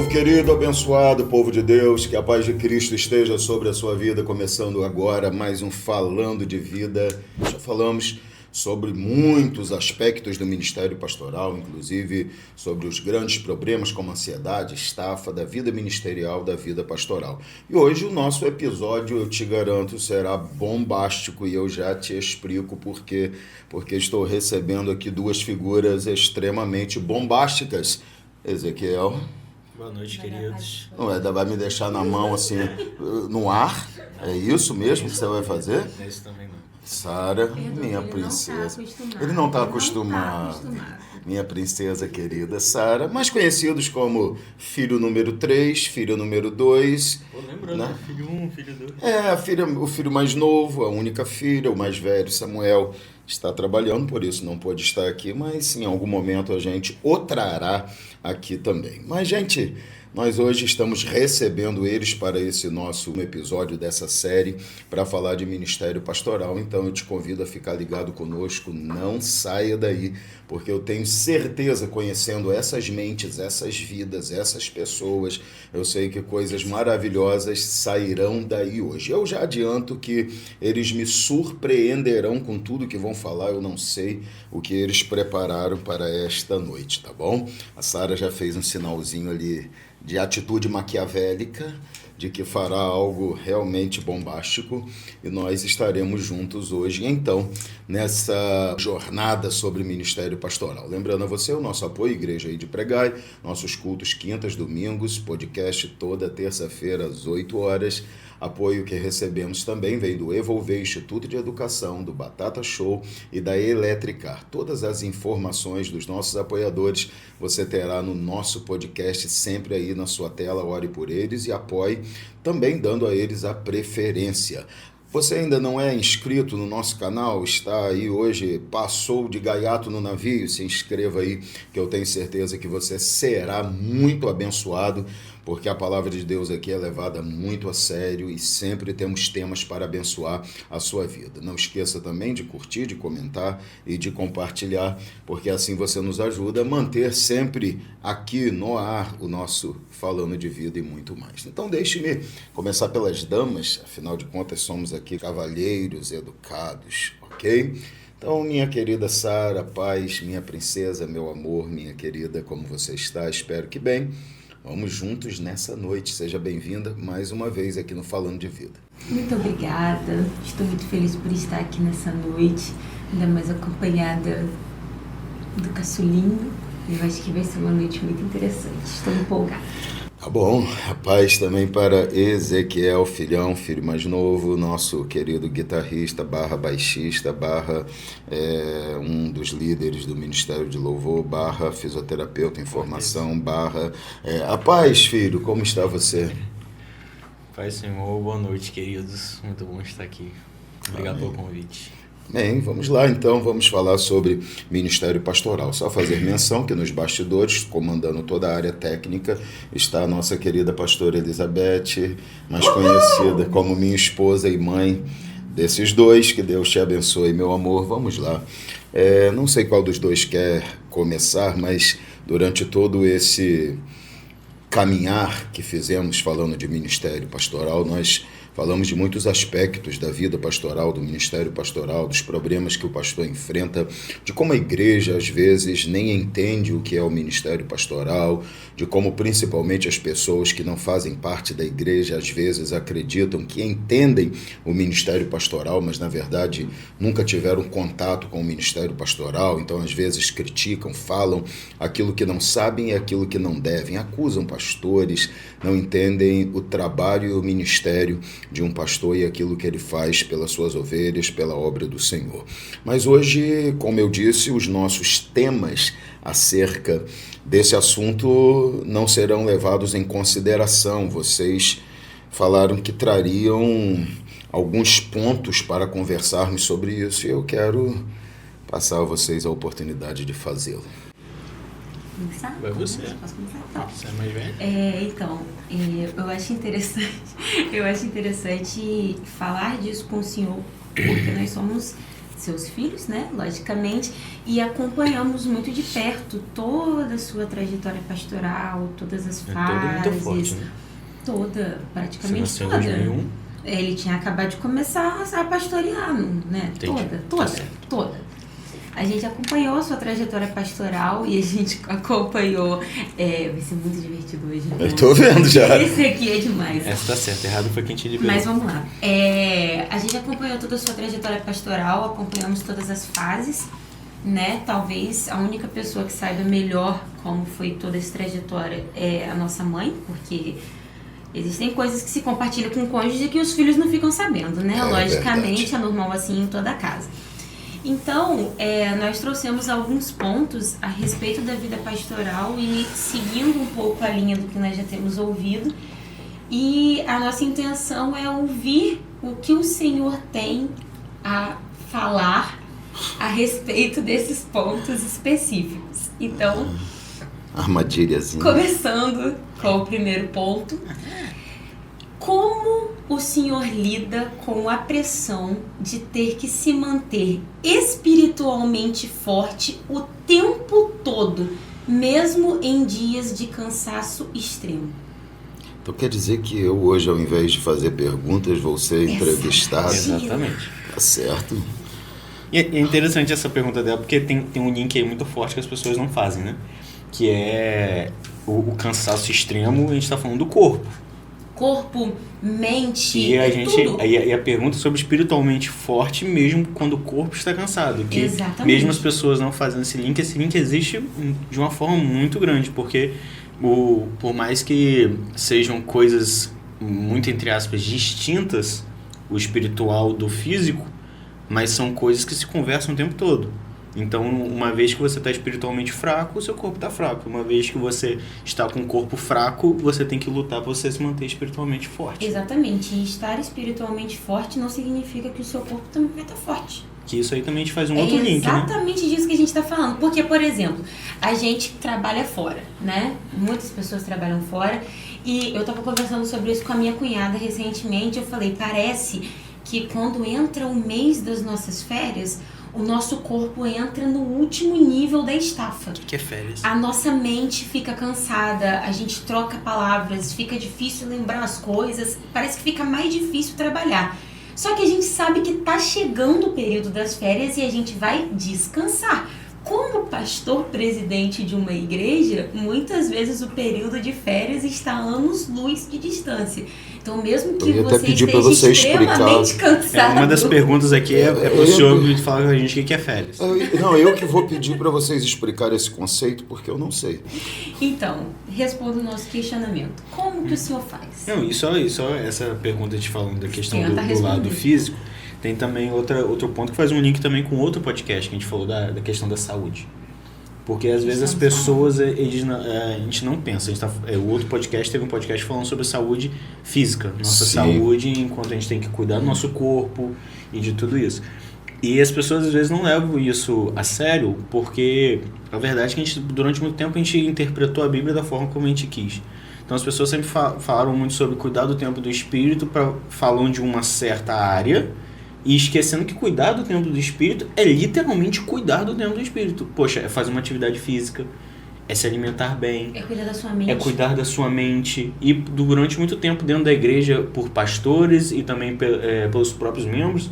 Povo querido, abençoado, povo de Deus, que a paz de Cristo esteja sobre a sua vida, começando agora mais um Falando de Vida. Já falamos sobre muitos aspectos do ministério pastoral, inclusive sobre os grandes problemas como ansiedade, estafa, da vida ministerial, da vida pastoral. E hoje o nosso episódio, eu te garanto, será bombástico e eu já te explico por quê. Porque estou recebendo aqui duas figuras extremamente bombásticas. Ezequiel. Boa noite, queridos. Não vai me deixar na mão assim, no ar? É isso mesmo que você vai fazer? Não é isso também não. Sara, minha princesa. Ele não está acostumado. Minha princesa querida Sara, mais conhecidos como filho número 3, filho número 2. Pô, lembrando, né? Filho 1, filho 2. O filho mais novo, a única filha, o mais velho, Samuel, está trabalhando, por isso não pôde estar aqui, mas em algum momento a gente o trará aqui também. Mas, gente, nós hoje estamos recebendo eles para esse nosso episódio dessa série para falar de ministério pastoral. Então eu te convido a ficar ligado conosco, não saia daí, porque eu tenho certeza, conhecendo essas mentes, essas vidas, essas pessoas, eu sei que coisas maravilhosas sairão daí hoje. Eu já adianto que eles me surpreenderão com tudo que vão falar, eu não sei o que eles prepararam para esta noite, tá bom? A Sara já fez um sinalzinho ali de atitude maquiavélica, de que fará algo realmente bombástico, e nós estaremos juntos hoje, então, nessa jornada sobre ministério pastoral. Lembrando a você o nosso apoio, Igreja aí de Pregai, nossos cultos quintas, domingos, podcast toda terça-feira às 8 horas, apoio que recebemos também vem do Evolver Instituto de Educação, do Batata Show e da Eletricar. Todas as informações dos nossos apoiadores você terá no nosso podcast, sempre aí na sua tela. Ore por eles e apoie, também dando a eles a preferência. Você ainda não é inscrito no nosso canal, está aí hoje, passou de gaiato no navio, se inscreva aí, que eu tenho certeza que você será muito abençoado, porque a palavra de Deus aqui é levada muito a sério e sempre temos temas para abençoar a sua vida. Não esqueça também de curtir, de comentar e de compartilhar, porque assim você nos ajuda a manter sempre aqui no ar o nosso Falando de Vida e muito mais. Então deixe-me começar pelas damas, afinal de contas somos aqui cavalheiros educados, ok? Então, minha querida Sara, paz, minha princesa, meu amor, minha querida, como você está? Espero que bem. Vamos juntos nessa noite. Seja bem-vinda mais uma vez aqui no Falando de Vida. Muito obrigada. Estou muito feliz por estar aqui nessa noite, ainda mais acompanhada do caçulinho. Eu acho que vai ser uma noite muito interessante. Estou empolgada. Tá bom. A paz também para Ezequiel, filhão, filho mais novo, nosso querido guitarrista, baixista, um dos líderes do Ministério de Louvor, fisioterapeuta em formação, A paz, filho, como está você? Paz, Senhor, boa noite, queridos. Muito bom estar aqui. Obrigado pelo convite. Bem, vamos lá então, vamos falar sobre ministério pastoral. Só fazer menção que nos bastidores, comandando toda a área técnica, está a nossa querida pastora Elizabeth, mais conhecida como minha esposa e mãe desses dois. Que Deus te abençoe, meu amor. Vamos lá. Não sei qual dos dois quer começar, mas durante todo esse caminhar que fizemos falando de ministério pastoral, nós falamos de muitos aspectos da vida pastoral, do ministério pastoral, dos problemas que o pastor enfrenta, de como a igreja às vezes nem entende o que é o ministério pastoral, de como principalmente as pessoas que não fazem parte da igreja às vezes acreditam que entendem o ministério pastoral, mas na verdade nunca tiveram contato com o ministério pastoral, então às vezes criticam, falam aquilo que não sabem e aquilo que não devem, acusam pastores, não entendem o trabalho e o ministério de um pastor e aquilo que ele faz pelas suas ovelhas, pela obra do Senhor. Mas hoje, como eu disse, os nossos temas acerca desse assunto não serão levados em consideração. Vocês falaram que trariam alguns pontos para conversarmos sobre isso e eu quero passar a vocês a oportunidade de fazê-lo. Começar? Vai você. Posso começar? Tá. Você é mais velho? Eu acho interessante falar disso com o senhor, porque nós somos seus filhos, né, logicamente, e acompanhamos muito de perto toda a sua trajetória pastoral, todas as fases. Toda muito forte, né? Toda, praticamente Você nasceu toda. em 2001. Ele tinha acabado de começar a pastorear, né? Entendi. Toda. A gente acompanhou a sua trajetória pastoral e a gente acompanhou... vai ser muito divertido hoje. Né? Eu tô vendo já. Esse aqui é demais. Essa tá certo, errado foi quem te liberou. Mas vamos lá. A gente acompanhou toda a sua trajetória pastoral, acompanhamos todas as fases, né? Talvez a única pessoa que saiba melhor como foi toda essa trajetória é a nossa mãe, porque existem coisas que se compartilham com o cônjuge e que os filhos não ficam sabendo, né? Logicamente, verdade. é normal assim em toda a casa. Então, nós trouxemos alguns pontos a respeito da vida pastoral e seguindo um pouco a linha do que nós já temos ouvido. E a nossa intenção é ouvir o que o Senhor tem a falar a respeito desses pontos específicos. Então, Armadilhazinha. começando com o primeiro ponto. Como o Senhor lida com a pressão de ter que se manter espiritualmente forte o tempo todo, mesmo em dias de cansaço extremo? Então quer dizer que eu hoje, ao invés de fazer perguntas, vou ser entrevistado? Exatamente. Tá certo. E é interessante essa pergunta dela, porque tem um link aí muito forte que as pessoas não fazem, né? Que é o cansaço extremo, a gente tá falando do corpo. Corpo, mente, E tudo. e a pergunta sobre espiritualmente forte mesmo quando o corpo está cansado. Que Exatamente. mesmo as pessoas não fazendo esse link existe de uma forma muito grande, porque por mais que sejam coisas muito, entre aspas, distintas, o espiritual do físico, mas são coisas que se conversam o tempo todo. Então, uma vez que você está espiritualmente fraco, o seu corpo está fraco. Uma vez que você está com o corpo fraco, você tem que lutar para você se manter espiritualmente forte. Exatamente. E estar espiritualmente forte não significa que o seu corpo também vai estar forte. Que isso aí também te faz um outro link, né? Exatamente disso que a gente está falando. Porque, por exemplo, a gente trabalha fora, né? Muitas pessoas trabalham fora. E eu estava conversando sobre isso com a minha cunhada recentemente. Eu falei, parece que quando entra o mês das nossas férias, o nosso corpo entra no último nível da estafa. O que é férias? A nossa mente fica cansada, a gente troca palavras, fica difícil lembrar as coisas, parece que fica mais difícil trabalhar. Só que a gente sabe que tá chegando o período das férias e a gente vai descansar. Como pastor presidente de uma igreja, muitas vezes o período de férias está a anos-luz de distância. Então, mesmo que Eu ia até você pedir pra esteja você explicar. extremamente cansado... Uma das perguntas aqui é para o senhor falar com a gente o que é férias. Eu que vou pedir para vocês explicarem esse conceito, porque eu não sei. Então, responda o nosso questionamento. Como que o senhor faz? Não, e só essa pergunta te falando da questão Tenta do lado responder. físico, tem também outro ponto que faz um link também com outro podcast que a gente falou da questão da saúde. Porque às vezes as pessoas, a gente não pensa. O outro podcast teve um podcast falando sobre saúde física. Nossa Sim. saúde, enquanto a gente tem que cuidar do nosso corpo e de tudo isso. E as pessoas às vezes não levam isso a sério, porque a verdade é que a gente, durante muito tempo a gente interpretou a Bíblia da forma como a gente quis. Então as pessoas sempre falaram muito sobre cuidar do templo do espírito, falam de uma certa área, e esquecendo que cuidar do templo do espírito é literalmente cuidar do templo do espírito. Poxa, é fazer uma atividade física, é se alimentar bem, É cuidar da sua mente. é cuidar da sua mente. E durante muito tempo dentro da igreja, por pastores e também pelos próprios membros,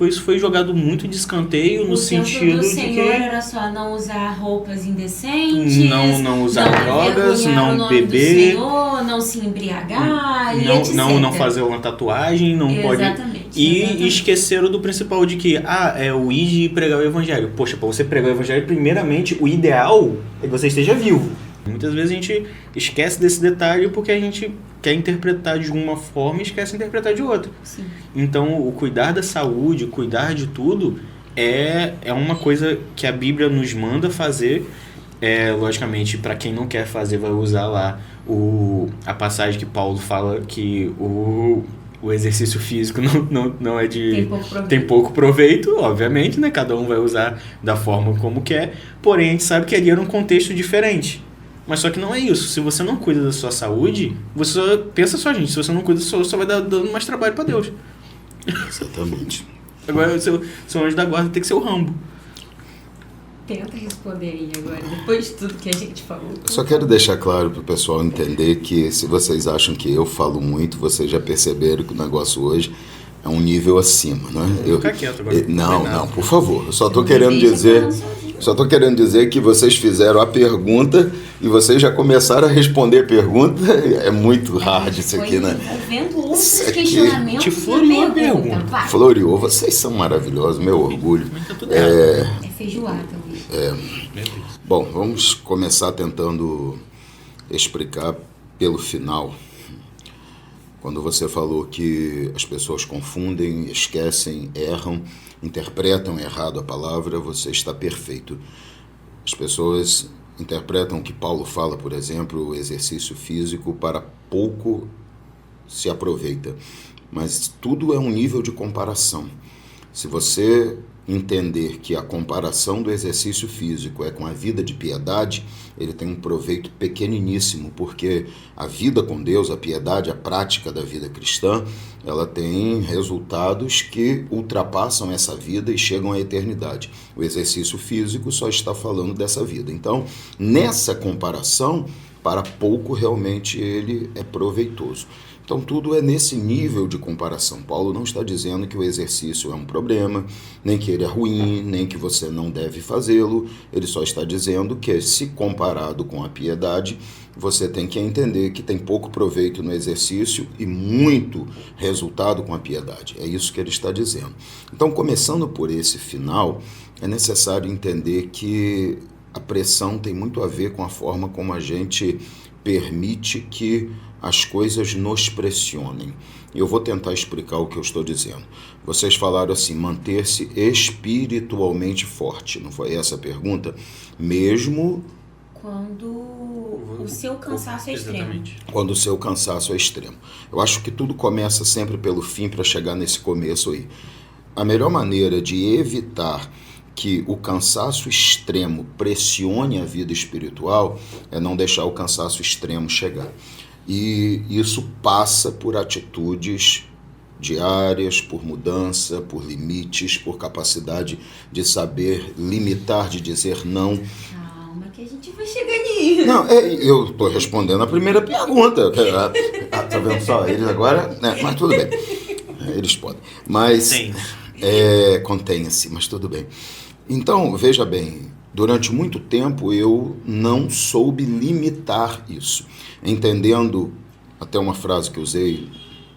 isso foi jogado muito de escanteio no sentido do de Senhor que era só não usar roupas indecentes, não usar drogas, envergonhar não o nome beber, do Senhor, não se embriagar, e etc. não fazer uma tatuagem, não pode. Exatamente. E esqueceram do principal de que é o ir e pregar o evangelho. Poxa, para você pregar o evangelho, primeiramente, o ideal é que você esteja vivo. Muitas vezes a gente esquece desse detalhe porque a gente quer interpretar de uma forma e esquece de interpretar de outra. Sim. Então, o cuidar da saúde, o cuidar de tudo, é uma coisa que a Bíblia nos manda fazer. Logicamente, para quem não quer fazer, vai usar lá a passagem que Paulo fala que o exercício físico não é de... Tem pouco proveito, obviamente, né? Cada um vai usar da forma como quer. Porém, a gente sabe que ali era um contexto diferente. Mas só que não é isso. Se você não cuida da sua saúde, você só... Pensa só, gente. Se você não cuida da sua saúde, só vai dar dando mais trabalho para Deus. Exatamente. Agora o seu anjo da guarda tem que ser o Rambo. Tenta responder aí agora, depois de tudo que a gente falou. Eu só quero deixar claro para o pessoal entender que se vocês acham que eu falo muito, vocês já perceberam que o negócio hoje é um nível acima, né? Vou ficar quieto agora. Não, por favor. Eu só estou querendo dizer que vocês fizeram a pergunta e vocês já começaram a responder a pergunta. É muito hard isso aqui, né? Envolvendo outros questionamentos. Te floreou a pergunta. Floreou. Vocês são maravilhosos, meu orgulho. Mas tá tudo errado. É feijoada hoje. Bom, vamos começar tentando explicar pelo final. Quando você falou que as pessoas confundem, esquecem, erram, interpretam errado a palavra, você está perfeito. As pessoas interpretam que Paulo fala, por exemplo, o exercício físico para pouco se aproveita. Mas tudo é um nível de comparação. Se você entender que a comparação do exercício físico é com a vida de piedade, ele tem um proveito pequeniníssimo, porque a vida com Deus, a piedade, a prática da vida cristã, ela tem resultados que ultrapassam essa vida e chegam à eternidade. O exercício físico só está falando dessa vida. Então, nessa comparação, para pouco realmente ele é proveitoso. Então, tudo é nesse nível de comparação. Paulo não está dizendo que o exercício é um problema, nem que ele é ruim, nem que você não deve fazê-lo. Ele só está dizendo que, se comparado com a piedade, você tem que entender que tem pouco proveito no exercício e muito resultado com a piedade. É isso que ele está dizendo. Então, começando por esse final, é necessário entender que a pressão tem muito a ver com a forma como a gente permite que as coisas nos pressionem. Eu vou tentar explicar o que eu estou dizendo. Vocês falaram assim, manter-se espiritualmente forte. Não foi essa a pergunta? Mesmo quando o seu cansaço é extremo. Exatamente. Quando o seu cansaço é extremo. Eu acho que tudo começa sempre pelo fim para chegar nesse começo aí. A melhor maneira de evitar que o cansaço extremo pressione a vida espiritual é não deixar o cansaço extremo chegar. E isso passa por atitudes diárias, por mudança, por limites, por capacidade de saber limitar, de dizer não. Calma que a gente vai chegar nisso. Não, eu estou respondendo a primeira pergunta. Tá vendo só? Eles agora... mas tudo bem. Eles podem. Mas... Contenha-se, mas tudo bem. Então, veja bem, durante muito tempo eu não soube limitar isso, entendendo, até uma frase que usei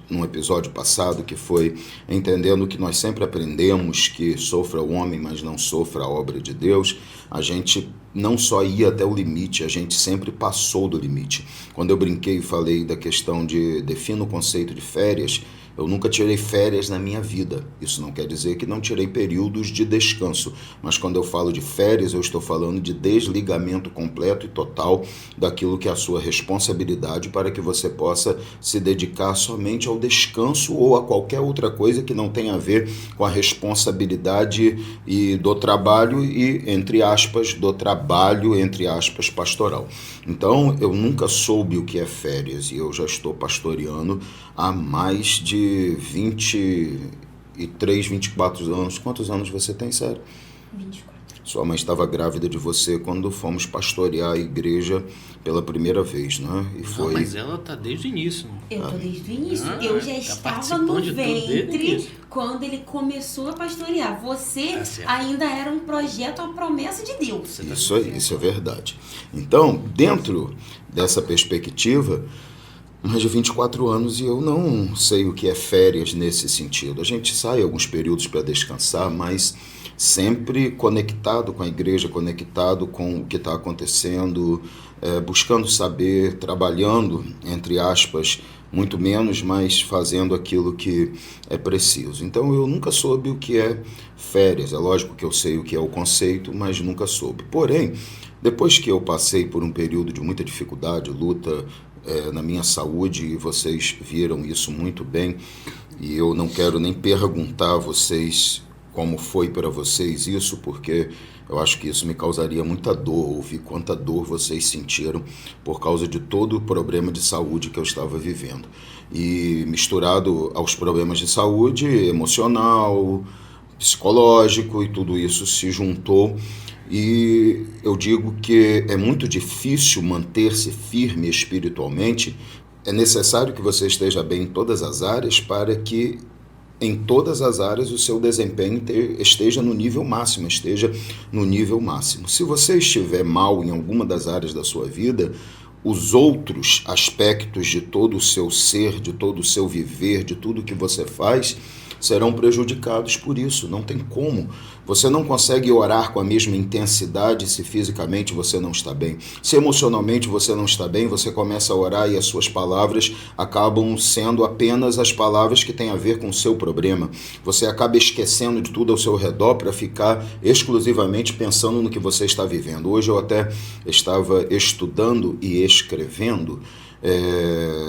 num episódio passado, que foi entendendo que nós sempre aprendemos que sofra o homem, mas não sofra a obra de Deus. A gente não só ia até o limite, a gente sempre passou do limite. Quando eu brinquei e falei da questão de defino o conceito de férias, eu nunca tirei férias na minha vida. Isso não quer dizer que não tirei períodos de descanso. Mas quando eu falo de férias, eu estou falando de desligamento completo e total daquilo que é a sua responsabilidade para que você possa se dedicar somente ao descanso ou a qualquer outra coisa que não tenha a ver com a responsabilidade e do trabalho e, entre aspas, do trabalho, entre aspas, pastoral. Então, eu nunca soube o que é férias e eu já estou pastoreando há mais de 23, 24 anos. Quantos anos você tem, Sério? 24. Sua mãe estava grávida de você quando fomos pastorear a igreja pela primeira vez, né? E foi... Não, mas ela tá desde o início. Eu tô desde o início. Eu já estava participando no de tudo desde o ventre início. quando ele começou a pastorear. Você Tá certo. ainda era um projeto, uma promessa de Deus. Você tá Isso aí, isso é verdade. Então, dentro dessa perspectiva, mais de 24 anos e eu não sei o que é férias nesse sentido. A gente sai alguns períodos para descansar, mas sempre conectado com a igreja, conectado com o que está acontecendo, buscando saber, trabalhando, entre aspas, muito menos, mas fazendo aquilo que é preciso. Então eu nunca soube o que é férias. É lógico que eu sei o que é o conceito, mas nunca soube. Porém, depois que eu passei por um período de muita dificuldade, luta na minha saúde, e vocês viram isso muito bem, e eu não quero nem perguntar a vocês como foi para vocês isso, porque eu acho que isso me causaria muita dor, ouvir quanta dor vocês sentiram por causa de todo o problema de saúde que eu estava vivendo. E misturado aos problemas de saúde emocional, psicológico, e tudo isso se juntou. E eu digo que é muito difícil manter-se firme espiritualmente. É necessário que você esteja bem em todas as áreas para que em todas as áreas o seu desempenho esteja no nível máximo, esteja no nível máximo. Se você estiver mal em alguma das áreas da sua vida, os outros aspectos de todo o seu ser, de todo o seu viver, de tudo que você faz, serão prejudicados por isso. Não tem como. Você não consegue orar com a mesma intensidade se fisicamente você não está bem. Se emocionalmente você não está bem, você começa a orar e as suas palavras acabam sendo apenas as palavras que têm a ver com o seu problema. Você acaba esquecendo de tudo ao seu redor para ficar exclusivamente pensando no que você está vivendo. Hoje eu até estava estudando e escrevendo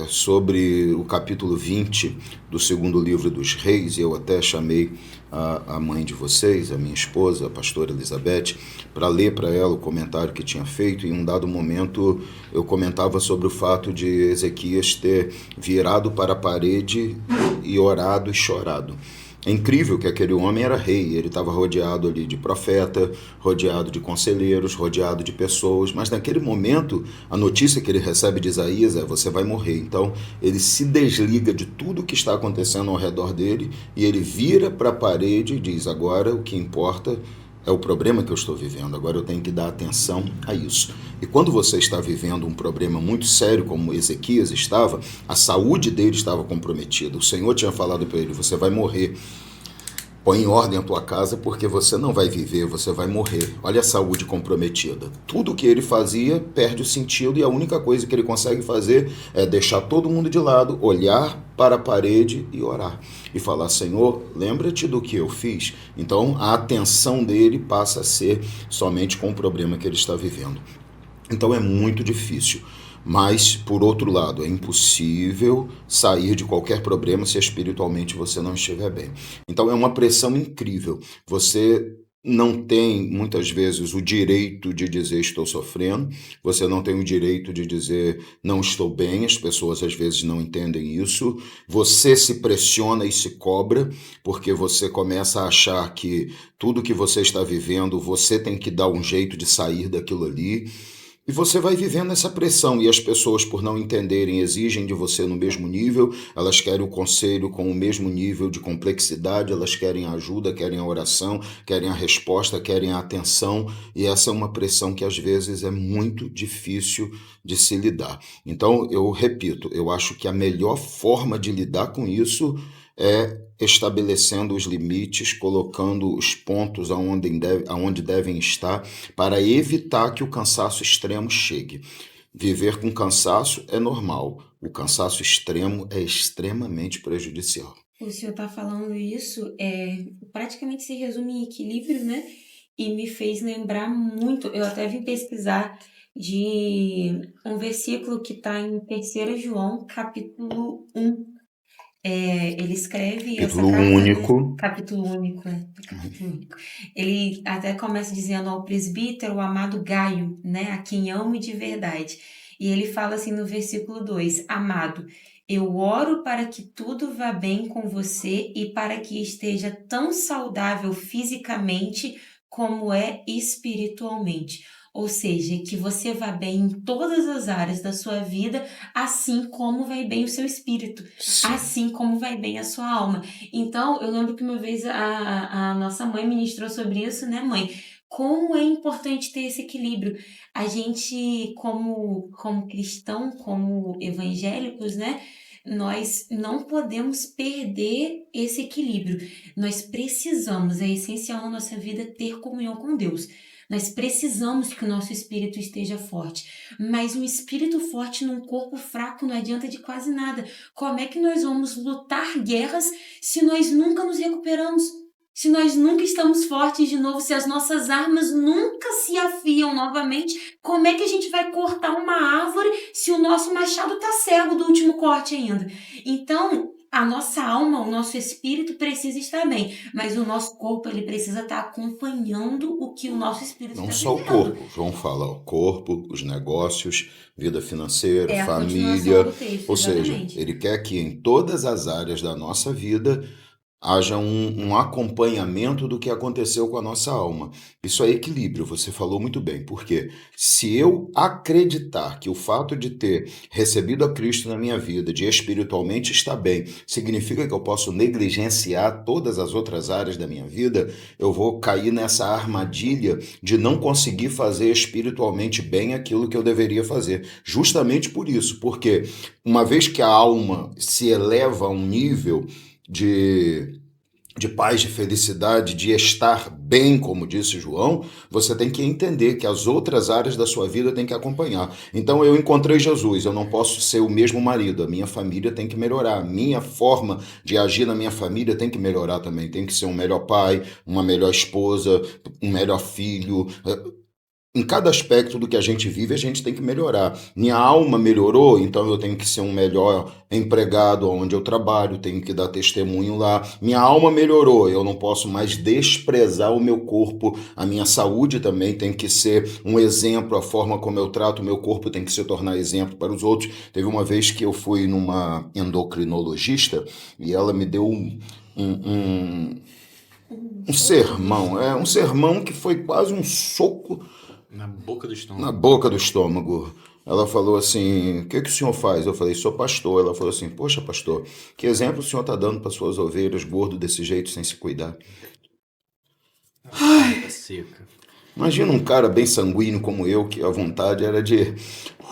sobre o capítulo 20 do segundo livro dos Reis. Eu até chamei a mãe de vocês, a minha esposa, a pastora Elizabeth, para ler para ela o comentário que tinha feito. E em um dado momento eu comentava sobre o fato de Ezequias ter virado para a parede e orado e chorado. É incrível que aquele homem era rei, ele estava rodeado ali de profeta, rodeado de conselheiros, rodeado de pessoas, mas naquele momento a notícia que ele recebe de Isaías é: você vai morrer. Então ele se desliga de tudo que está acontecendo ao redor dele e ele vira para a parede e diz: agora o que importa é o problema que eu estou vivendo, agora eu tenho que dar atenção a isso. E quando você está vivendo um problema muito sério, como Ezequias estava, a saúde dele estava comprometida. O Senhor tinha falado para ele: você vai morrer. Põe em ordem a tua casa, porque você não vai viver, você vai morrer. Olha a saúde comprometida. Tudo que ele fazia perde o sentido e a única coisa que ele consegue fazer é deixar todo mundo de lado, olhar para a parede e orar. E falar: Senhor, lembra-te do que eu fiz. Então a atenção dele passa a ser somente com o problema que ele está vivendo. Então é muito difícil. Mas, por outro lado, é impossível sair de qualquer problema se espiritualmente você não estiver bem. Então é uma pressão incrível. Você não tem, muitas vezes, o direito de dizer estou sofrendo, você não tem o direito de dizer não estou bem, as pessoas às vezes não entendem isso. Você se pressiona e se cobra, porque você começa a achar que tudo que você está vivendo, você tem que dar um jeito de sair daquilo ali. E você vai vivendo essa pressão, e as pessoas, por não entenderem, exigem de você no mesmo nível, elas querem o conselho com o mesmo nível de complexidade, elas querem a ajuda, querem a oração, querem a resposta, querem a atenção, e essa é uma pressão que às vezes é muito difícil de se lidar. Então, eu repito, eu acho que a melhor forma de lidar com isso é estabelecendo os limites, colocando os pontos aonde devem estar, para evitar que o cansaço extremo chegue. Viver com cansaço é normal, o cansaço extremo é extremamente prejudicial. O senhor está falando isso, praticamente se resume em equilíbrio, né? E me fez lembrar muito, eu até vim pesquisar de um versículo que está em 3 João, capítulo 1. Ele escreve essa Capítulo carta, né? único. Capítulo único, capítulo único. Ele até começa dizendo ao presbítero, o amado Gaio, né? A quem amo de verdade. E ele fala assim no versículo 2: amado, eu oro para que tudo vá bem com você e para que esteja tão saudável fisicamente como é espiritualmente. Ou seja, que você vá bem em todas as áreas da sua vida, assim como vai bem o seu espírito, assim como vai bem a sua alma. Então, eu lembro que uma vez a nossa mãe ministrou sobre isso, né, mãe? Como é importante ter esse equilíbrio. A gente, como cristão, como evangélicos, né? Nós não podemos perder esse equilíbrio. Nós precisamos, é essencial na nossa vida, ter comunhão com Deus. Nós precisamos que o nosso espírito esteja forte. Mas um espírito forte num corpo fraco não adianta de quase nada. Como é que nós vamos lutar guerras se nós nunca nos recuperamos? Se nós nunca estamos fortes de novo, se as nossas armas nunca se afiam novamente, como é que a gente vai cortar uma árvore se o nosso machado está cego do último corte ainda? Então, a nossa alma, o nosso espírito precisa estar bem, mas o nosso corpo ele precisa estar acompanhando o que o nosso espírito Não está só o vivendo. corpo, João fala o corpo, os negócios, vida financeira, É a família, continuação do texto, ou seja, exatamente. ele quer que em todas as áreas da nossa vida haja um acompanhamento do que aconteceu com a nossa alma. Isso é equilíbrio, você falou muito bem, porque se eu acreditar que o fato de ter recebido a Cristo na minha vida, de espiritualmente estar bem, significa que eu posso negligenciar todas as outras áreas da minha vida, eu vou cair nessa armadilha de não conseguir fazer espiritualmente bem aquilo que eu deveria fazer. Justamente por isso, porque uma vez que a alma se eleva a um nível de paz, de felicidade, de estar bem, como disse João, você tem que entender que as outras áreas da sua vida têm que acompanhar. Então eu encontrei Jesus, eu não posso ser o mesmo marido, a minha família tem que melhorar, a minha forma de agir na minha família tem que melhorar também, tem que ser um melhor pai, uma melhor esposa, um melhor filho. Em cada aspecto do que a gente vive, a gente tem que melhorar. Minha alma melhorou, então eu tenho que ser um melhor empregado onde eu trabalho, tenho que dar testemunho lá. Minha alma melhorou, eu não posso mais desprezar o meu corpo. A minha saúde também tem que ser um exemplo, a forma como eu trato o meu corpo tem que se tornar exemplo para os outros. Teve uma vez que eu fui numa endocrinologista e ela me deu um sermão, um sermão que foi quase um soco Na boca do na estômago. boca do estômago. Ela falou assim: o que que o senhor faz? Eu falei: sou pastor. Ela falou assim: poxa, pastor, que exemplo o senhor está dando para suas ovelhas, gordo desse jeito, sem se cuidar? Tá seca. Imagina um cara bem sanguíneo como eu, que a vontade era de.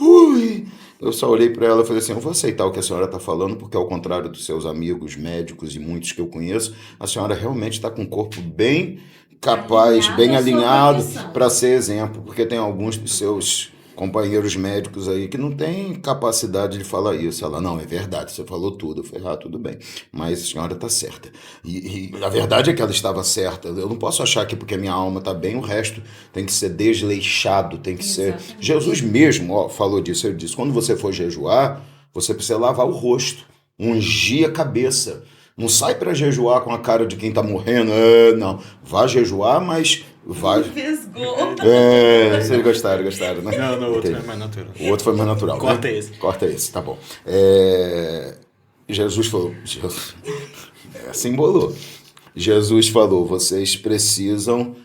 Ui! Eu só olhei para ela e falei assim: eu vou aceitar o que a senhora está falando, porque ao contrário dos seus amigos médicos e muitos que eu conheço, a senhora realmente está com um corpo bem capaz, Alinhado bem à sua alinhado profissão. para ser exemplo, porque tem alguns dos seus companheiros médicos aí que não têm capacidade de falar isso. Ela: não, é verdade, você falou tudo. Eu falei: ah, tudo bem, mas a senhora está certa. E a verdade é que ela estava certa. Eu não posso achar que porque minha alma está bem, o resto tem que ser desleixado, tem que ser. Exatamente. Jesus mesmo, ó, falou disso, ele disse: quando você for jejuar, você precisa lavar o rosto, ungir a cabeça. Não sai para jejuar com a cara de quem está morrendo. Não. Vá jejuar, mas vai. Vesgou. Vocês gostaram, né? Não, o outro Entendi. é mais natural. O outro foi mais natural. Corta né? esse. Corta esse, tá bom. Jesus falou. Assim embolou. Jesus falou: vocês precisam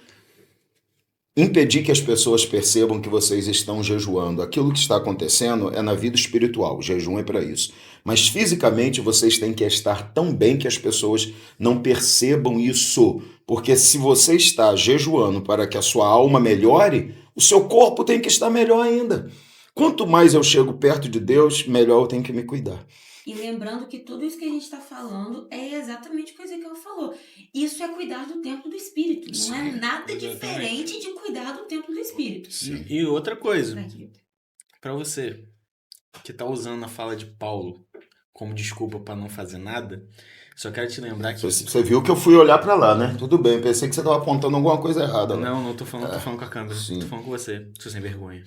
impedir que as pessoas percebam que vocês estão jejuando. Aquilo que está acontecendo é na vida espiritual, o jejum é para isso. Mas fisicamente vocês têm que estar tão bem que as pessoas não percebam isso. Porque se você está jejuando para que a sua alma melhore, o seu corpo tem que estar melhor ainda. Quanto mais eu chego perto de Deus, melhor eu tenho que me cuidar. E lembrando que tudo isso que a gente está falando é exatamente o que o Ezequiel falou. Isso é cuidar do templo do Espírito. Não é nada exatamente. diferente de cuidar do templo do Espírito. E outra coisa, Aqui. pra você que tá usando a fala de Paulo como desculpa pra não fazer nada, só quero te lembrar que... Você viu que eu fui olhar para lá, né? Tudo bem, pensei que você estava apontando alguma coisa errada lá. Não tô falando com a câmera. sim. Tô falando com você, seu sem vergonha.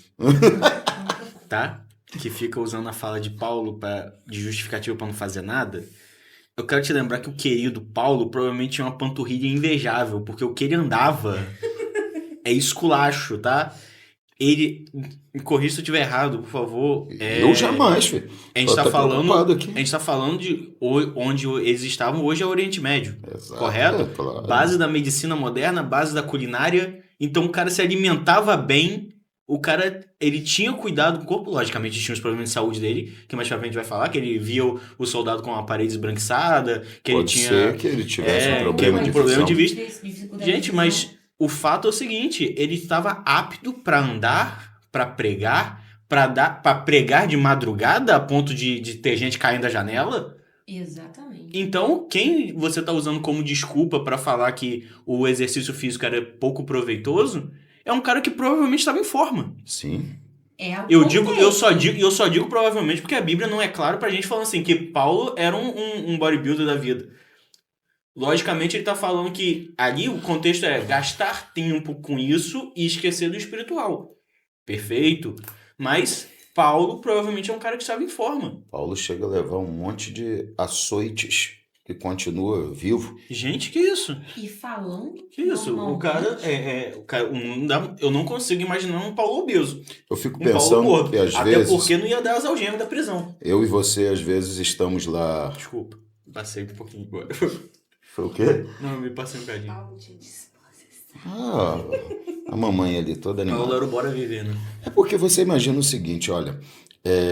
Tá? Que fica usando a fala de Paulo de justificativa pra não fazer nada. Eu quero te lembrar que o querido Paulo provavelmente tinha uma panturrilha invejável, porque o que ele andava é esculacho, tá? Ele... Me corrija se eu estiver errado, por favor. Eu jamais, filho. A gente Tô tá até falando... preocupado aqui. A gente tá falando de onde eles estavam hoje é o Oriente Médio. Exato, Correto? claro. Base da medicina moderna, base da culinária. Então o cara se alimentava bem. O cara, ele tinha cuidado do corpo. Logicamente tinha os problemas de saúde dele, que mais pra frente vai falar, que ele via o soldado com a parede esbranquiçada, que Pode ele tinha... ser que ele tivesse um problema um de problema visão. de vista. Gente, mas o fato é o seguinte, ele estava apto pra andar, pra pregar, pra pregar de madrugada a ponto de ter gente caindo da janela. Exatamente. Então, quem você tá usando como desculpa pra falar que o exercício físico era pouco proveitoso, é um cara que provavelmente estava em forma. Sim. Eu só digo provavelmente porque a Bíblia não é clara pra gente falando assim que Paulo era um bodybuilder da vida. Logicamente ele tá falando que ali o contexto é gastar tempo com isso e esquecer do espiritual. Perfeito. Mas Paulo provavelmente é um cara que estava em forma. Paulo chega a levar um monte de açoites e continua vivo. Gente, que isso? E falando... Que isso? O cara eu não consigo imaginar um Paulo obeso. Eu fico Um Paulo pensando gordo. que às Até vezes porque não ia dar as algemas da prisão. eu e você às vezes estamos lá Desculpa. Passei um pouquinho agora. Foi o quê? Não, me passei um bocadinho. Falta de disposição. Ah, a mamãe ali toda Mas o animada. Lauro bora viver, né? É porque você imagina o seguinte, olha,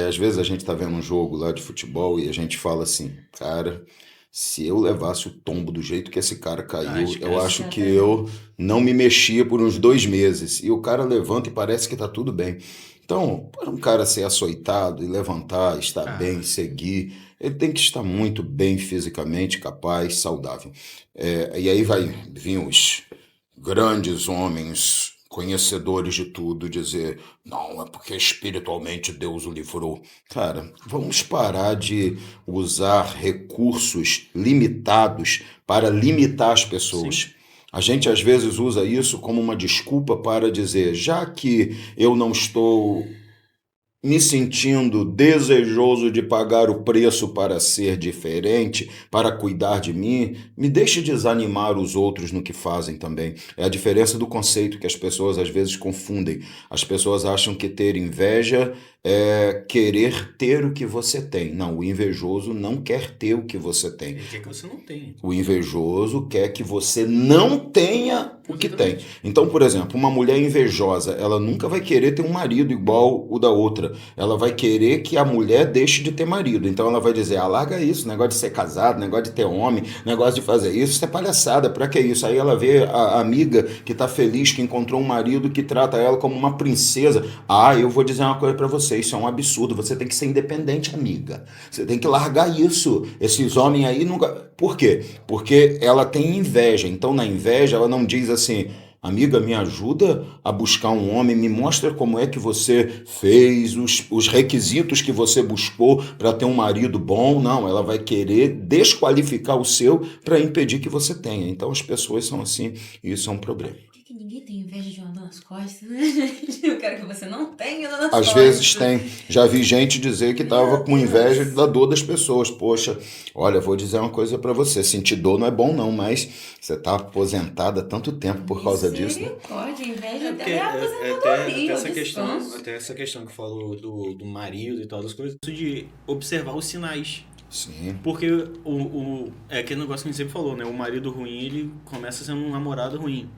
às vezes a gente tá vendo um jogo lá de futebol e a gente fala assim, cara, se eu levasse o tombo do jeito que esse cara caiu, eu acho que eu não me mexia por uns 2 meses. E o cara levanta e parece que tá tudo bem. Então, para um cara ser açoitado e levantar, estar bem, seguir, ele tem que estar muito bem fisicamente, capaz, saudável. E aí vai vir os grandes homens, conhecedores de tudo, dizer, não, é porque espiritualmente Deus o livrou. Cara, vamos parar de usar recursos limitados para limitar as pessoas. Sim. A gente às vezes usa isso como uma desculpa para dizer, já que eu não estou me sentindo desejoso de pagar o preço para ser diferente, para cuidar de mim, me deixe desanimar os outros no que fazem também. É a diferença do conceito que as pessoas às vezes confundem. As pessoas acham que ter inveja é querer ter o que você tem. Não, o invejoso não quer ter o que você tem. Ele quer que você não tenha. O invejoso quer que você não tenha o que tem. Então, por exemplo, uma mulher invejosa, ela nunca vai querer ter um marido igual o da outra. Ela vai querer que a mulher deixe de ter marido. Então ela vai dizer, larga isso, negócio de ser casado, negócio de ter homem, negócio de fazer isso é palhaçada, pra que isso? Aí ela vê a amiga que tá feliz, que encontrou um marido que trata ela como uma princesa. Eu vou dizer uma coisa pra você, isso é um absurdo, você tem que ser independente, amiga. Você tem que largar isso. Esses homens aí nunca... Por quê? Porque ela tem inveja. Então, na inveja, ela não diz assim, amiga, me ajuda a buscar um homem, me mostra como é que você fez, os requisitos que você buscou para ter um marido bom. Não, ela vai querer desqualificar o seu para impedir que você tenha. Então, as pessoas são assim, e isso é um problema. Por que ninguém tem inveja de uma dor nas costas, né, gente? Eu quero que você não tenha dor nas costas. Às vezes tem. Já vi gente dizer que estava com inveja da dor das pessoas. Poxa, olha, vou dizer uma coisa para você. Sentir dor não é bom não, mas você está aposentada há tanto tempo por causa disso. Né? Misericórdia, inveja Porque é aposentadoria, até essa questão que falou do marido e tal, das coisas, isso de observar os sinais. Sim. Porque é aquele negócio que a gente sempre falou, né? O marido ruim, ele começa sendo um namorado ruim.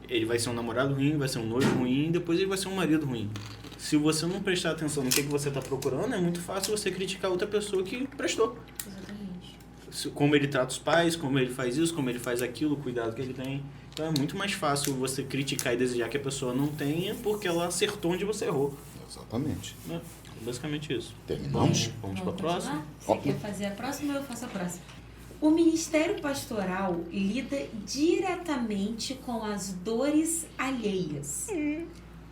Ele vai ser um namorado ruim, vai ser um noivo ruim, depois ele vai ser um marido ruim. Se você não prestar atenção no que você está procurando, é muito fácil você criticar outra pessoa que prestou. Exatamente. Como ele trata os pais, como ele faz isso, como ele faz aquilo, o cuidado que ele tem. Então é muito mais fácil você criticar e desejar que a pessoa não tenha porque ela acertou onde você errou. Exatamente. É basicamente isso. Terminamos? Vamos para a próxima? Você quer fazer a próxima ou eu faço a próxima? O Ministério Pastoral lida diretamente com as dores alheias.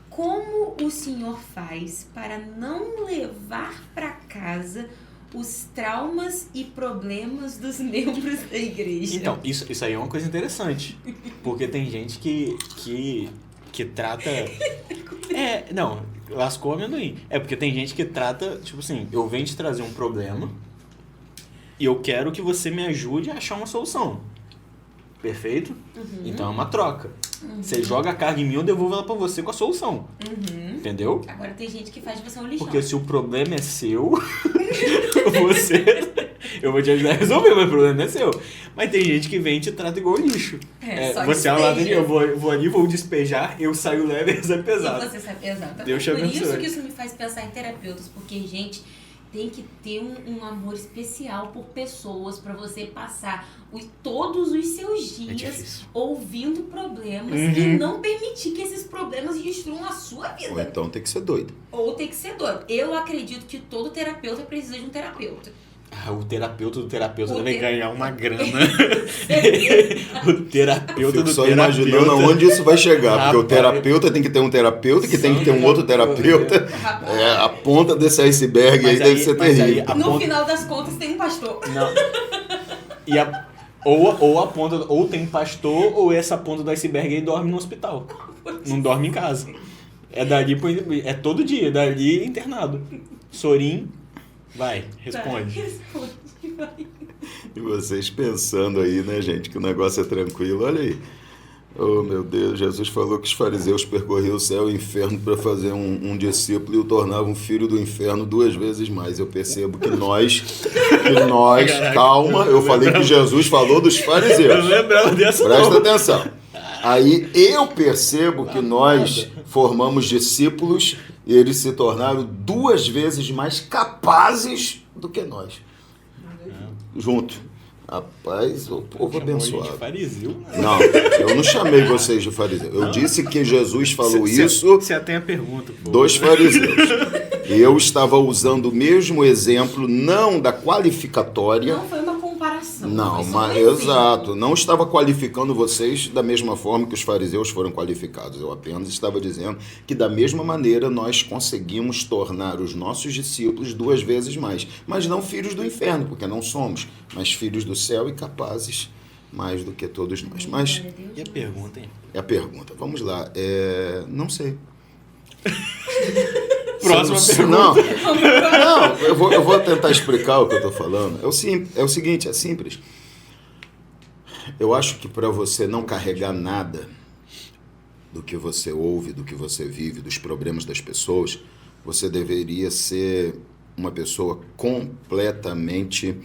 Como o senhor faz para não levar para casa os traumas e problemas dos membros da igreja? Então, isso aí é uma coisa interessante. Porque tem gente que trata... Não, lascou o amendoim. É porque tem gente que trata, tipo assim, eu venho te trazer um problema e eu quero que você me ajude a achar uma solução. Perfeito? Então é uma troca. Você joga a carga em mim, eu devolvo ela pra você com a solução. Entendeu? Agora tem gente que faz de você um lixão. Porque se o problema é seu, eu vou te ajudar a resolver, mas o problema é seu. Mas tem gente que vem e te trata igual lixo. Só você é lá dentro, eu vou ali, vou despejar, eu saio leve e sai pesado. E você sai pesado. Deus te Por abençoe. isso que isso me faz pensar em terapeutas, porque, gente, tem que ter um amor especial por pessoas para você passar todos os seus dias ouvindo problemas e não permitir que esses problemas destruam a sua vida. Ou então tem que ser doido. Ou tem que ser doido. Eu acredito que todo terapeuta precisa de um terapeuta. O terapeuta do terapeuta deve ganhar uma grana. Eu O terapeuta fico do só terapeuta. imaginando aonde isso vai chegar. Porque o Rapaz. terapeuta tem que ter um terapeuta, que tem que ter um outro terapeuta. A ponta desse iceberg aí deve ser terrível. No final das contas tem um pastor. Não. Ou a ponta, ou tem pastor, ou essa ponta do iceberg aí dorme no hospital. Não dorme em casa. É todo dia, dali internado. Sorim, vai, responde. Vai. E vocês pensando aí, né, gente, que o negócio é tranquilo. Olha aí. Oh, meu Deus, Jesus falou que os fariseus percorriam o céu e o inferno para fazer um discípulo e o tornavam filho do inferno 2 vezes mais. Eu percebo que nós, calma, eu falei que Jesus falou dos fariseus. Eu não lembrava dessa. Presta atenção. Aí eu percebo que nós formamos discípulos e eles se tornaram 2 vezes mais capazes do que nós. Junto. Rapaz, o povo abençoado. De fariseu, né? Não, eu não chamei vocês de fariseu. Eu disse que Jesus falou isso. Você até a pergunta, pô. Dos fariseus. E eu estava usando o mesmo exemplo, não da qualificatória. Não foi uma comparação. Não, foi só mas um exemplo. exato. Não estava qualificando vocês da mesma forma que os fariseus foram qualificados. Eu apenas estava dizendo que da mesma maneira nós conseguimos tornar os nossos discípulos 2 vezes mais. Mas não filhos do inferno, porque não somos, mas filhos do céu e capazes mais do que todos nós. Mas E a pergunta, hein? é a pergunta. Vamos lá. Não sei. Próxima pergunta. Não, eu vou tentar explicar o que eu estou falando. É o seguinte, é simples. Eu acho que para você não carregar nada do que você ouve, do que você vive, dos problemas das pessoas, você deveria ser uma pessoa completamente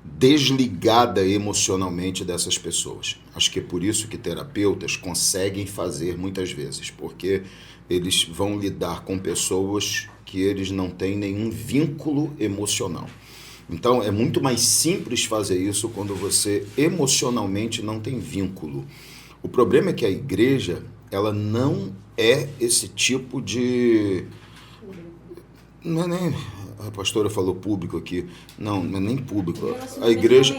desligada emocionalmente dessas pessoas. Acho que é por isso que terapeutas conseguem fazer muitas vezes, porque eles vão lidar com pessoas que eles não têm nenhum vínculo emocional. Então, é muito mais simples fazer isso quando você emocionalmente não tem vínculo. O problema é que a igreja, ela não é esse tipo de... Não é nem... A pastora falou público aqui. Não é nem público. A igreja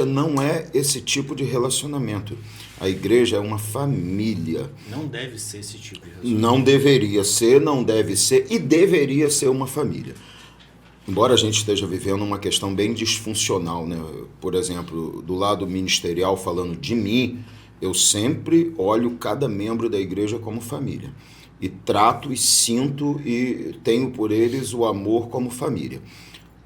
não é esse tipo de relacionamento. A igreja é uma família. Não deve ser esse tipo de relacionamento. Não deveria ser, não deve ser e deveria ser uma família. Embora a gente esteja vivendo uma questão bem disfuncional, né? Por exemplo, do lado ministerial, falando de mim, eu sempre olho cada membro da igreja como família. E trato e sinto e tenho por eles o amor como família.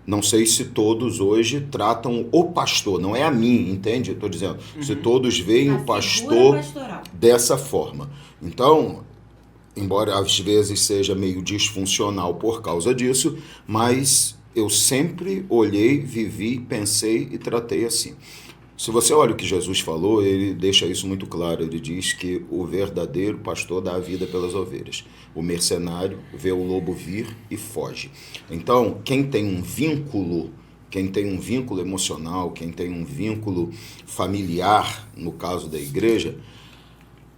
Não sei se todos hoje tratam o pastor, não é a mim, entende? Eu estou dizendo, se todos veem o pastor dessa forma. Então, embora às vezes seja meio disfuncional por causa disso, mas eu sempre olhei, vivi, pensei e tratei assim. Se você olha o que Jesus falou, ele deixa isso muito claro. Ele diz que o verdadeiro pastor dá a vida pelas ovelhas. O mercenário vê o lobo vir e foge. Então, quem tem um vínculo emocional, quem tem um vínculo familiar, no caso da igreja,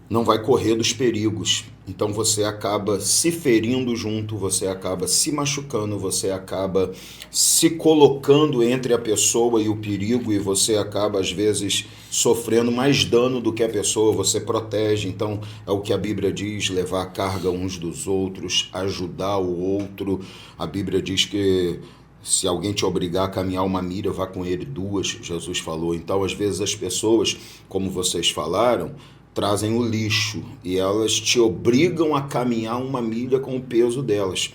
não vai correr dos perigos. Então você acaba se ferindo junto, você acaba se machucando, você acaba se colocando entre a pessoa e o perigo e você acaba, às vezes, sofrendo mais dano do que a pessoa, você protege. Então, é o que a Bíblia diz, levar a carga uns dos outros, ajudar o outro. A Bíblia diz que se alguém te obrigar a caminhar 1 milha, vá com ele 2, Jesus falou. Então, às vezes, as pessoas, como vocês falaram, trazem o lixo e elas te obrigam a caminhar 1 milha com o peso delas.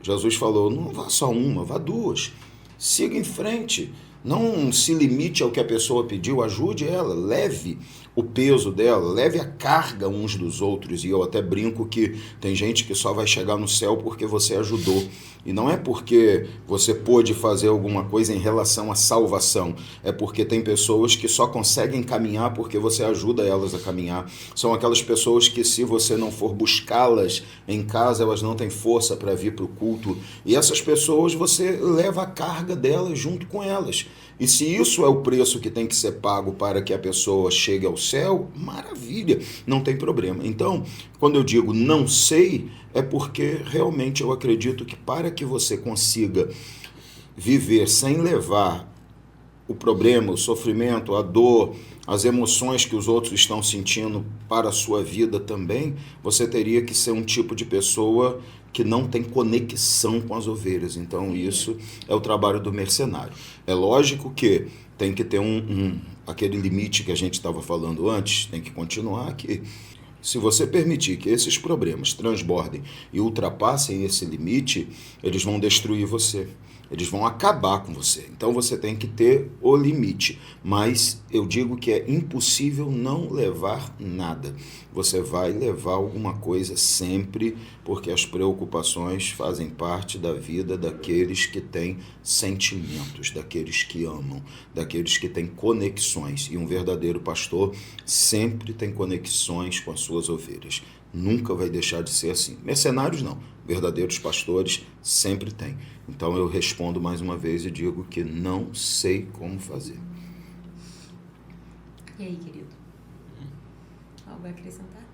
Jesus falou, não vá só 1, vá 2. Siga em frente. Não se limite ao que a pessoa pediu, ajude ela, leve o peso dela, leve a carga uns dos outros. E eu até brinco que tem gente que só vai chegar no céu porque você ajudou. E não é porque você pôde fazer alguma coisa em relação à salvação. É porque tem pessoas que só conseguem caminhar porque você ajuda elas a caminhar. São aquelas pessoas que, se você não for buscá-las em casa, elas não têm força para vir para o culto. E essas pessoas, você leva a carga delas junto com elas. E se isso é o preço que tem que ser pago para que a pessoa chegue ao céu, maravilha, não tem problema. Então, quando eu digo não sei, é porque realmente eu acredito que para que você consiga viver sem levar o problema, o sofrimento, a dor, as emoções que os outros estão sentindo para a sua vida também, você teria que ser um tipo de pessoa que não tem conexão com as ovelhas. Então, isso é o trabalho do mercenário. É lógico que tem que ter aquele limite que a gente estava falando antes, tem que continuar aqui. Se você permitir que esses problemas transbordem e ultrapassem esse limite, eles vão destruir você. Eles vão acabar com você. Então você tem que ter o limite. Mas eu digo que é impossível não levar nada. Você vai levar alguma coisa sempre, porque as preocupações fazem parte da vida daqueles que têm sentimentos, daqueles que amam, daqueles que têm conexões. E um verdadeiro pastor sempre tem conexões com as suas ovelhas. Nunca vai deixar de ser assim. Mercenários não, verdadeiros pastores sempre têm. Então eu respondo mais uma vez e digo que não sei como fazer. E aí, querido? Algo a acrescentar?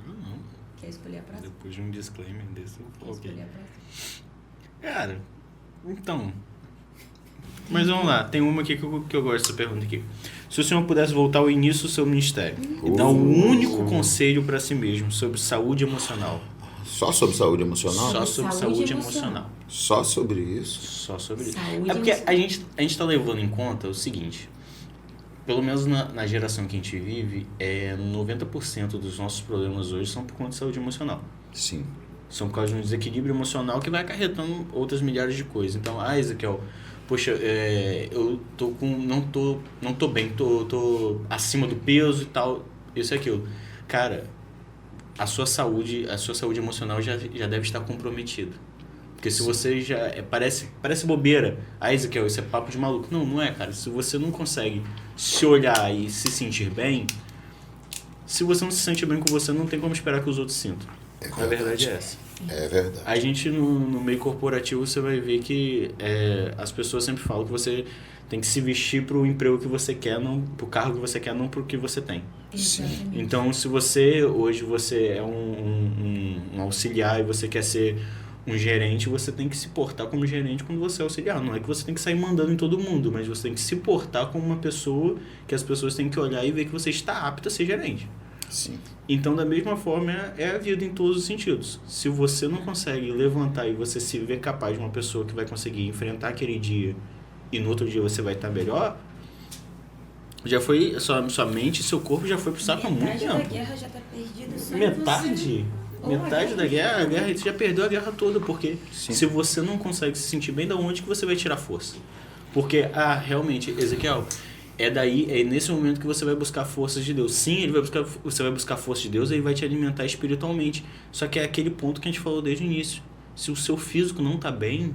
Não. Quer escolher a próxima? Depois de um disclaimer desse, eu Quer coloquei. escolher a próxima? Cara, então... Mas vamos lá, tem uma aqui que eu gosto dessa pergunta aqui. Se o senhor pudesse voltar ao início do seu ministério e dar um único conselho para si mesmo sobre saúde emocional. Só sobre saúde emocional? Só sobre saúde emocional. Só sobre isso? Só sobre isso. Saúde É porque emocional. a gente tá levando em conta o seguinte, pelo menos na geração que a gente vive, 90% dos nossos problemas hoje são por conta de saúde emocional. Sim. São por causa de um desequilíbrio emocional que vai acarretando outras milhares de coisas. Então, Ezequiel, poxa, eu não tô bem, tô acima do peso e tal, isso e aquilo. Cara, a sua saúde emocional já deve estar comprometida. Porque se você já... parece bobeira. Ezequiel, isso é papo de maluco. Não é, cara. Se você não consegue se olhar e se sentir bem, se você não se sente bem com você, não tem como esperar que os outros sintam. A verdade é essa. É verdade. A gente, no meio corporativo, você vai ver que as pessoas sempre falam que você tem que se vestir para o emprego que você quer, não para o cargo que você quer, não para o que você tem. Exatamente. Então, se hoje você é um auxiliar e você quer ser um gerente, você tem que se portar como gerente quando você é auxiliar. Não é que você tem que sair mandando em todo mundo, mas você tem que se portar como uma pessoa que as pessoas têm que olhar e ver que você está apto a ser gerente. Sim. Então, da mesma forma, é a vida em todos os sentidos. Se você não consegue levantar e você se vê capaz de uma pessoa que vai conseguir enfrentar aquele dia e no outro dia você vai estar melhor, já foi, sua mente e seu corpo já foi pro saco há muito Metade da tempo. guerra já tá perdida só em Metade? você. Metade da guerra, você já perdeu a guerra toda, porque Sim. se você não consegue se sentir bem, da onde que você vai tirar força? Porque, realmente, Ezequiel, é nesse momento que você vai buscar forças de Deus. Sim, você vai buscar forças de Deus, ele vai te alimentar espiritualmente. Só que é aquele ponto que a gente falou desde o início. Se o seu físico não tá bem,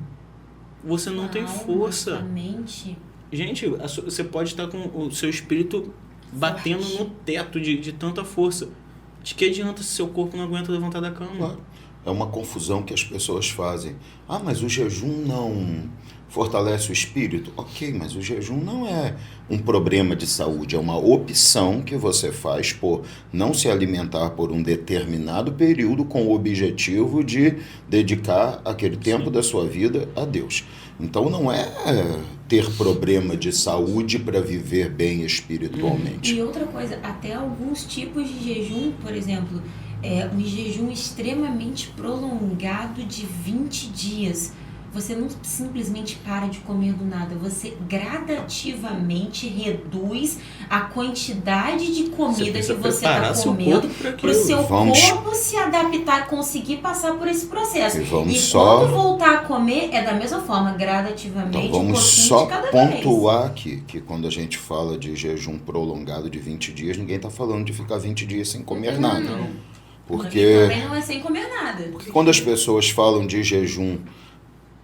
você não tem força. Sua mente. Gente, você pode estar com o seu espírito batendo no teto de tanta força. De que adianta se seu corpo não aguenta levantar da cama? Claro. É uma confusão que as pessoas fazem. Mas o jejum não fortalece o espírito? Ok, mas o jejum não é um problema de saúde, é uma opção que você faz por não se alimentar por um determinado período com o objetivo de dedicar aquele tempo da sua vida a Deus. Então não é ter problema de saúde para viver bem espiritualmente. E outra coisa, até alguns tipos de jejum, por exemplo, um jejum extremamente prolongado de 20 dias. Você não simplesmente para de comer do nada, você gradativamente reduz a quantidade de comida que você está comendo para o seu corpo se adaptar, conseguir passar por esse processo. E quando voltar a comer, é da mesma forma, gradativamente, então vamos um só de cada pontuar aqui que quando a gente fala de jejum prolongado de 20 dias, ninguém está falando de ficar 20 dias sem comer nada. Não. Porque também não é sem comer nada. Porque quando as pessoas falam de jejum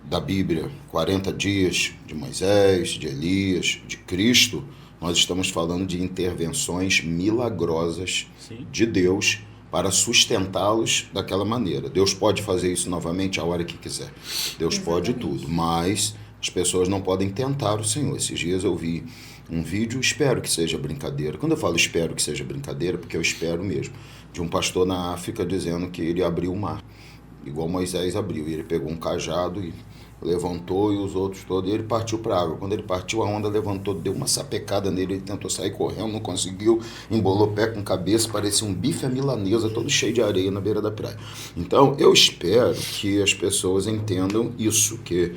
da Bíblia, 40 dias de Moisés, de Elias, de Cristo, nós estamos falando de intervenções milagrosas Sim. de Deus para sustentá-los daquela maneira. Deus pode fazer isso novamente a hora que quiser. Deus pode tudo, mas as pessoas não podem tentar o Senhor. Esses dias eu vi um vídeo, espero que seja brincadeira. Quando eu falo espero que seja brincadeira, porque eu espero mesmo, de um pastor na África dizendo que ele abriu o mar, igual Moisés abriu. E ele pegou um cajado e levantou e os outros todos, e ele partiu para a água. Quando ele partiu, a onda levantou, deu uma sapecada nele, ele tentou sair correndo, não conseguiu, embolou pé com cabeça, parecia um bife à milanesa, todo cheio de areia na beira da praia. Então, eu espero que as pessoas entendam isso, que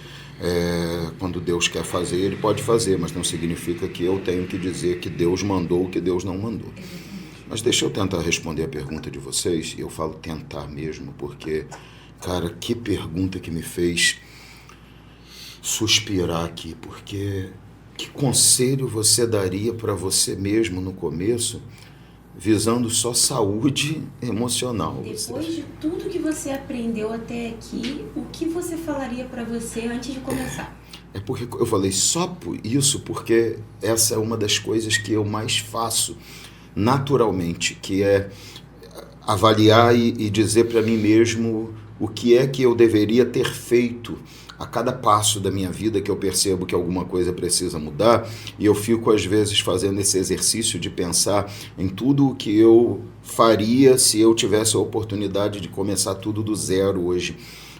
quando Deus quer fazer, ele pode fazer, mas não significa que eu tenho que dizer que Deus mandou o que Deus não mandou. Mas deixa eu tentar responder a pergunta de vocês, e eu falo tentar mesmo, porque, cara, que pergunta que me fez suspirar aqui, porque que conselho você daria para você mesmo no começo, visando só saúde emocional? Depois de tudo que você aprendeu até aqui, o que você falaria para você antes de começar? É porque eu falei só por isso, porque essa é uma das coisas que eu mais faço naturalmente, que é avaliar e dizer para mim mesmo o que é que eu deveria ter feito a cada passo da minha vida que eu percebo que alguma coisa precisa mudar, e eu fico às vezes fazendo esse exercício de pensar em tudo o que eu faria se eu tivesse a oportunidade de começar tudo do zero hoje.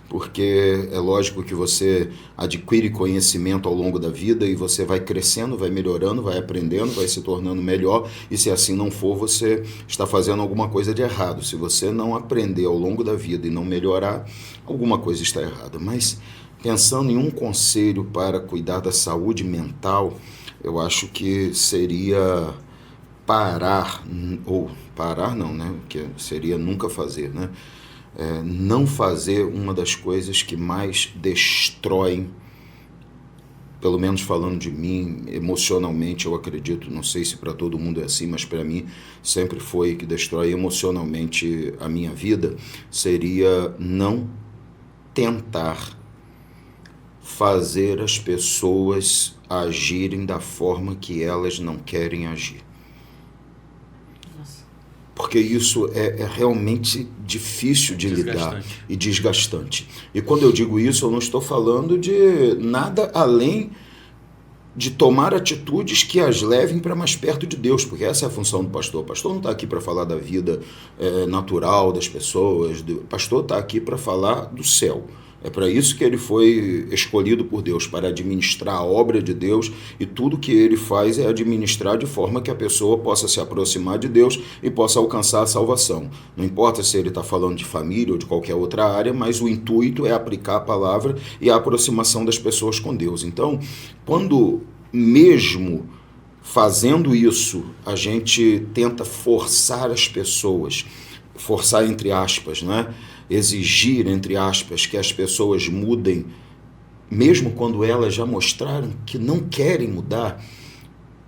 Porque é lógico que você adquire conhecimento ao longo da vida e você vai crescendo, vai melhorando, vai aprendendo, vai se tornando melhor, e se assim não for, você está fazendo alguma coisa de errado. Se você não aprender ao longo da vida e não melhorar, alguma coisa está errada. Mas pensando em um conselho para cuidar da saúde mental, eu acho que seria parar, ou parar não, né? Que seria nunca fazer, né? Não fazer uma das coisas que mais destroem, pelo menos falando de mim, emocionalmente, eu acredito, não sei se para todo mundo é assim, mas para mim sempre foi que destrói emocionalmente a minha vida, seria não tentar fazer as pessoas agirem da forma que elas não querem agir. Porque isso é realmente difícil de lidar e desgastante. E quando eu digo isso, eu não estou falando de nada além de tomar atitudes que as levem para mais perto de Deus, porque essa é a função do pastor. O pastor não está aqui para falar da vida natural das pessoas, o pastor está aqui para falar do céu. É para isso que ele foi escolhido por Deus, para administrar a obra de Deus, e tudo que ele faz é administrar de forma que a pessoa possa se aproximar de Deus e possa alcançar a salvação. Não importa se ele está falando de família ou de qualquer outra área, mas o intuito é aplicar a palavra e a aproximação das pessoas com Deus. Então, quando mesmo fazendo isso, a gente tenta forçar as pessoas, forçar entre aspas, né? Exigir, entre aspas, que as pessoas mudem, mesmo quando elas já mostraram que não querem mudar,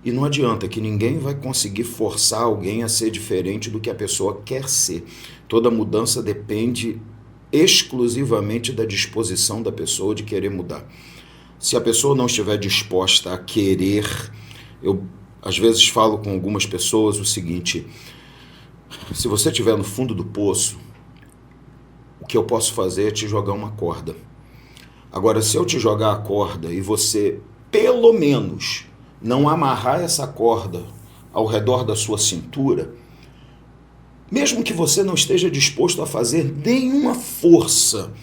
e não adianta, que ninguém vai conseguir forçar alguém a ser diferente do que a pessoa quer ser. Toda mudança depende exclusivamente da disposição da pessoa de querer mudar. Se a pessoa não estiver disposta a querer, eu às vezes falo com algumas pessoas o seguinte: se você estiver no fundo do poço, o que eu posso fazer é te jogar uma corda. Agora, se eu te jogar a corda e você, pelo menos, não amarrar essa corda ao redor da sua cintura, mesmo que você não esteja disposto a fazer nenhuma força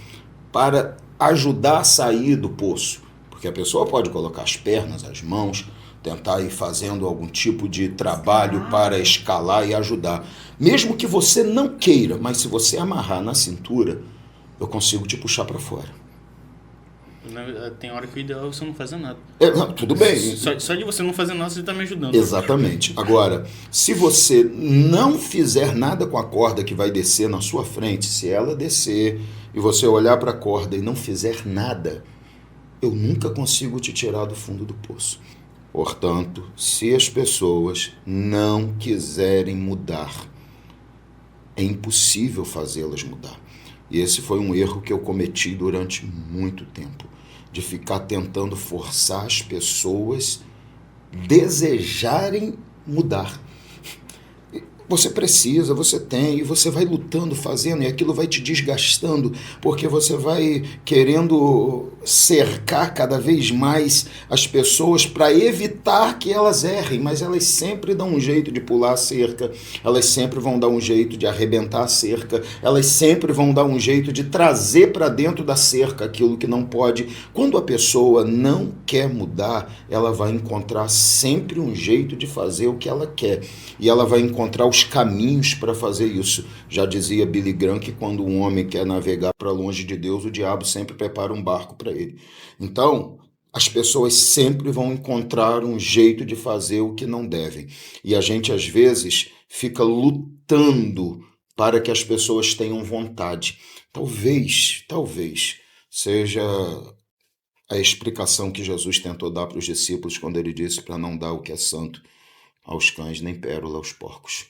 para ajudar a sair do poço, porque a pessoa pode colocar as pernas, as mãos, tentar ir fazendo algum tipo de trabalho para escalar e ajudar. Mesmo que você não queira, mas se você amarrar na cintura, eu consigo te puxar para fora. Tem hora que o ideal é você não fazer nada. Não, tudo bem. Só de você não fazer nada, você está me ajudando. Exatamente. Agora, se você não fizer nada com a corda que vai descer na sua frente, se ela descer e você olhar para a corda e não fizer nada, eu nunca consigo te tirar do fundo do poço. Portanto, se as pessoas não quiserem mudar, é impossível fazê-las mudar. E esse foi um erro que eu cometi durante muito tempo, de ficar tentando forçar as pessoas desejarem mudar. Você precisa, você tem, e você vai lutando, fazendo, e aquilo vai te desgastando, porque você vai querendo cercar cada vez mais as pessoas para evitar que elas errem, mas elas sempre dão um jeito de pular a cerca, elas sempre vão dar um jeito de arrebentar a cerca, elas sempre vão dar um jeito de trazer para dentro da cerca aquilo que não pode. Quando a pessoa não quer mudar, ela vai encontrar sempre um jeito de fazer o que ela quer, e ela vai encontrar os caminhos para fazer isso. Já dizia Billy Graham que quando um homem quer navegar para longe de Deus, o diabo sempre prepara um barco para ele. Então, as pessoas sempre vão encontrar um jeito de fazer o que não devem. E a gente, às vezes, fica lutando para que as pessoas tenham vontade. Talvez seja a explicação que Jesus tentou dar para os discípulos quando ele disse para não dar o que é santo aos cães, nem pérola aos porcos.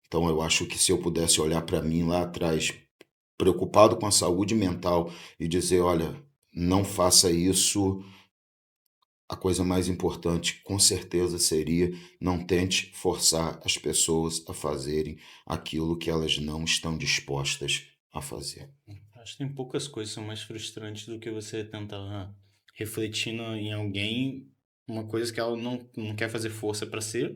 Então eu acho que se eu pudesse olhar para mim lá atrás, preocupado com a saúde mental e dizer, olha, não faça isso, a coisa mais importante com certeza seria não tente forçar as pessoas a fazerem aquilo que elas não estão dispostas a fazer. Acho que tem poucas coisas que são mais frustrantes do que você tentar refletir em alguém uma coisa que ela não quer fazer força para ser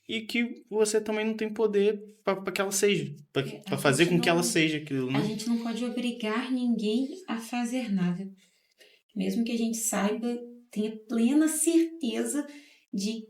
e que você também não tem poder para que ela seja, para fazer com que ela seja aquilo, A né? gente não pode obrigar ninguém a fazer nada. Mesmo que a gente saiba, tenha plena certeza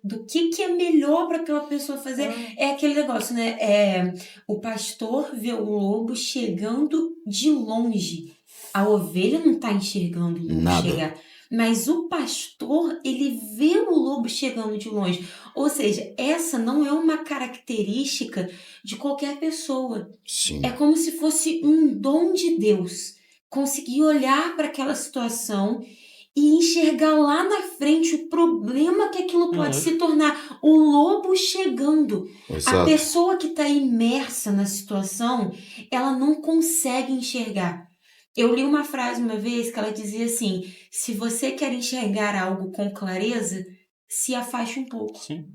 do que é melhor para aquela pessoa fazer. É aquele negócio, né? O pastor vê o lobo chegando de longe. A ovelha não está enxergando o lobo Nada. chegar. Mas o pastor, ele vê o lobo chegando de longe. Ou seja, essa não é uma característica de qualquer pessoa. Sim. É como se fosse um dom de Deus. Conseguir olhar para aquela situação e enxergar lá na frente o problema que aquilo pode se tornar. O lobo chegando. A Exato. pessoa que está imersa na situação, ela não consegue enxergar. Eu li uma frase uma vez que ela dizia assim, se você quer enxergar algo com clareza, se afaste um pouco. Sim.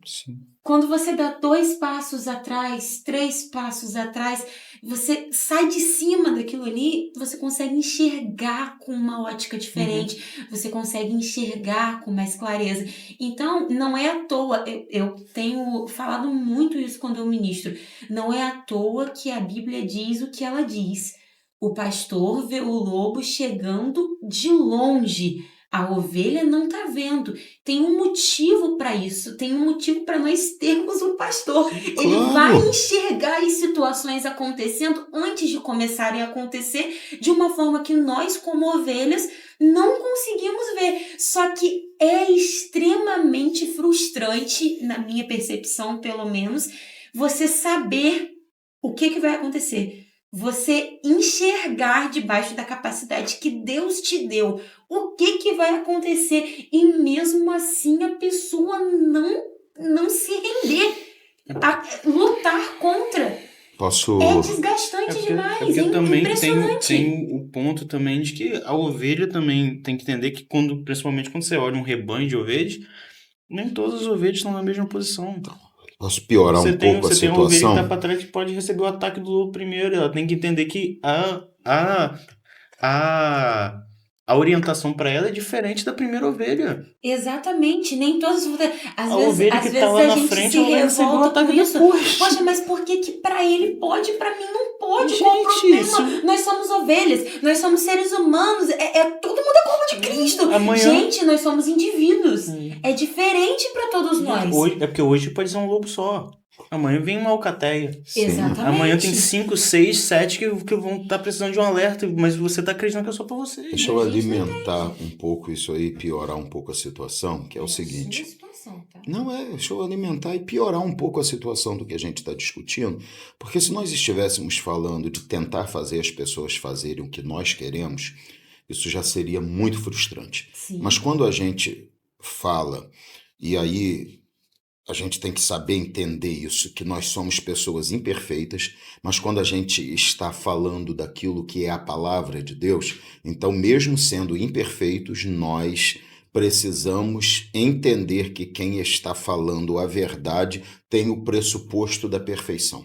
Quando você dá 2 passos atrás, 3 passos atrás, você sai de cima daquilo ali, você consegue enxergar com uma ótica diferente, você consegue enxergar com mais clareza. Então, não é à toa, eu tenho falado muito isso quando eu ministro, não é à toa que a Bíblia diz o que ela diz. O pastor vê o lobo chegando de longe. A ovelha não está vendo. Tem um motivo para isso. Tem um motivo para nós termos um pastor. Ele vai enxergar as situações acontecendo antes de começarem a acontecer de uma forma que nós, como ovelhas, não conseguimos ver. Só que é extremamente frustrante, na minha percepção, pelo menos, você saber o que vai acontecer. Você enxergar debaixo da capacidade que Deus te deu o que vai acontecer e mesmo assim a pessoa não se render, lutar contra. É desgastante demais, porque é também impressionante. tem o ponto também de que a ovelha também tem que entender que principalmente quando você olha um rebanho de ovelhas, nem todas as ovelhas estão na mesma posição. Posso piorar um pouco a Você tem uma ovelha que situação? tá pra trás que pode receber o ataque do lobo primeiro. Ela tem que entender que a orientação para ela é diferente da primeira ovelha. Exatamente, nem todas. Às ovelha que vezes tá lá a na gente frente, se ela vai receber um revolta com ataque isso. depois. Poxa, mas por que pra ele pode e pra mim não pode? Gente, Qual o problema? isso- Nós somos ovelhas, nós somos seres humanos, todo mundo é corpo de Cristo. Amanhã- Gente, nós somos indivíduos. É diferente pra todos nós. É porque hoje pode ser um lobo só. Amanhã vem uma alcateia. Sim. Exatamente. Amanhã tem 5, 6, 7 que vão estar precisando de um alerta, mas você tá acreditando que é só pra você. Deixa eu alimentar um pouco isso aí, piorar um pouco a situação, que é o seguinte. Situação, tá? Deixa eu alimentar e piorar um pouco a situação do que a gente está discutindo, porque se nós estivéssemos falando de tentar fazer as pessoas fazerem o que nós queremos, isso já seria muito frustrante. Sim. Mas quando a gente fala, e aí a gente tem que saber entender isso, que nós somos pessoas imperfeitas, mas quando a gente está falando daquilo que é a palavra de Deus, então mesmo sendo imperfeitos, nós precisamos entender que quem está falando a verdade tem o pressuposto da perfeição.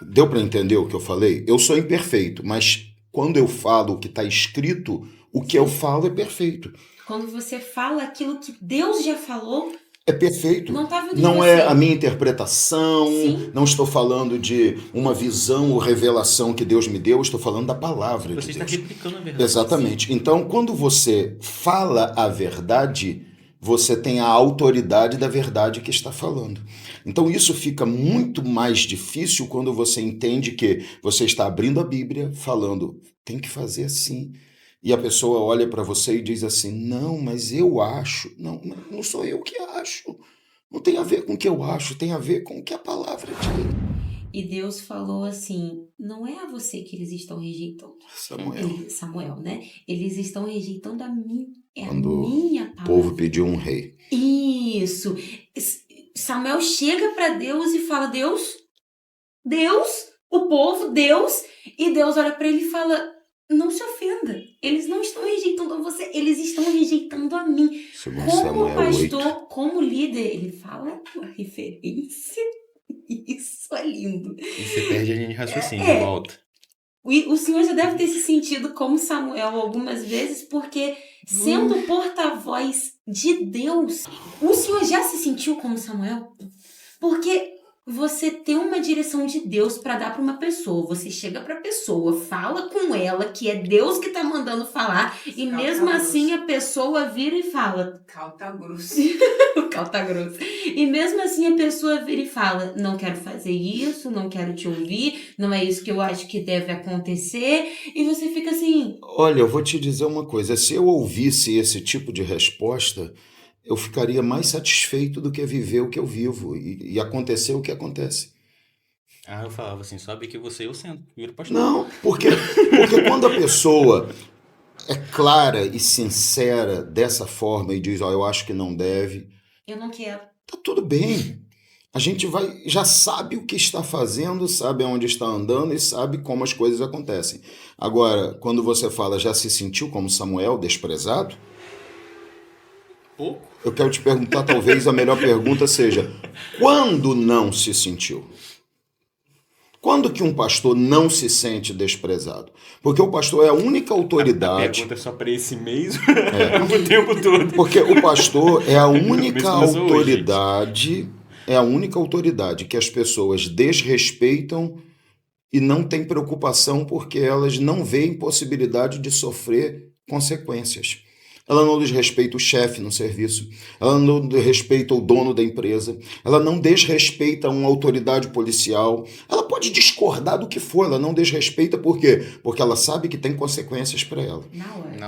Deu para entender o que eu falei? Eu sou imperfeito, mas quando eu falo o que está escrito, o que eu falo é perfeito. Quando você fala aquilo que Deus já falou, É perfeito. não tá vindo de Não você. é a minha interpretação, Sim. não estou falando de uma visão ou revelação que Deus me deu, estou falando da palavra Você de está Deus. replicando a verdade. Exatamente. Então, quando você fala a verdade, você tem a autoridade da verdade que está falando. Então, isso fica muito mais difícil quando você entende que você está abrindo a Bíblia, falando, tem que fazer assim. E a pessoa olha para você e diz assim, não, mas eu acho. Não sou eu que acho. Não tem a ver com o que eu acho, tem a ver com o que a palavra diz. E Deus falou assim, não é a você que eles estão rejeitando. Samuel, né? Eles estão rejeitando a mim. É Quando a minha o palavra. povo pediu um rei. Isso. Samuel chega para Deus e fala: Deus, o povo, Deus. E Deus olha para ele e fala: não se ofenda. Eles não estão rejeitando a você, eles estão rejeitando a mim. Segundo Como Samuel pastor, 8. como líder, ele fala uma referência. Isso é lindo. E você perde a linha de raciocínio, É. volta. O Senhor já deve ter se sentido como Samuel algumas vezes, porque sendo porta-voz de Deus, o Senhor já se sentiu como Samuel? Porque você tem uma direção de Deus para dar para uma pessoa, você chega para a pessoa, fala com ela, que é Deus que tá mandando falar, e mesmo assim a pessoa vira e fala... Cal tá grosso. O cal tá grosso. E mesmo assim a pessoa vira e fala: não quero fazer isso, não quero te ouvir, não é isso que eu acho que deve acontecer. E você fica assim... Olha, eu vou te dizer uma coisa. Se eu ouvisse esse tipo de resposta, eu ficaria mais satisfeito do que viver o que eu vivo e acontecer o que acontece. Ah, eu falava assim, sobe que você eu sento, vira pastor. Não, porque quando a pessoa é clara e sincera dessa forma e diz, ó, eu acho que não deve, Eu não quero. tá tudo bem. A gente já sabe o que está fazendo, sabe aonde está andando e sabe como as coisas acontecem. Agora, quando você fala, já se sentiu como Samuel, desprezado? Pouco. Eu quero te perguntar, talvez a melhor pergunta seja, quando não se sentiu? Quando que um pastor não se sente desprezado? Porque o pastor é a única A autoridade... pergunta é só para esse mês, o tempo todo. Porque o pastor é a única Isso começou hoje, autoridade, é a única autoridade que as pessoas desrespeitam e não têm preocupação porque elas não veem possibilidade de sofrer consequências. Ela não desrespeita o chefe no serviço, ela não desrespeita o dono da empresa, ela não desrespeita uma autoridade policial, ela pode discordar do que for, ela não desrespeita por quê? Porque ela sabe que tem consequências para ela.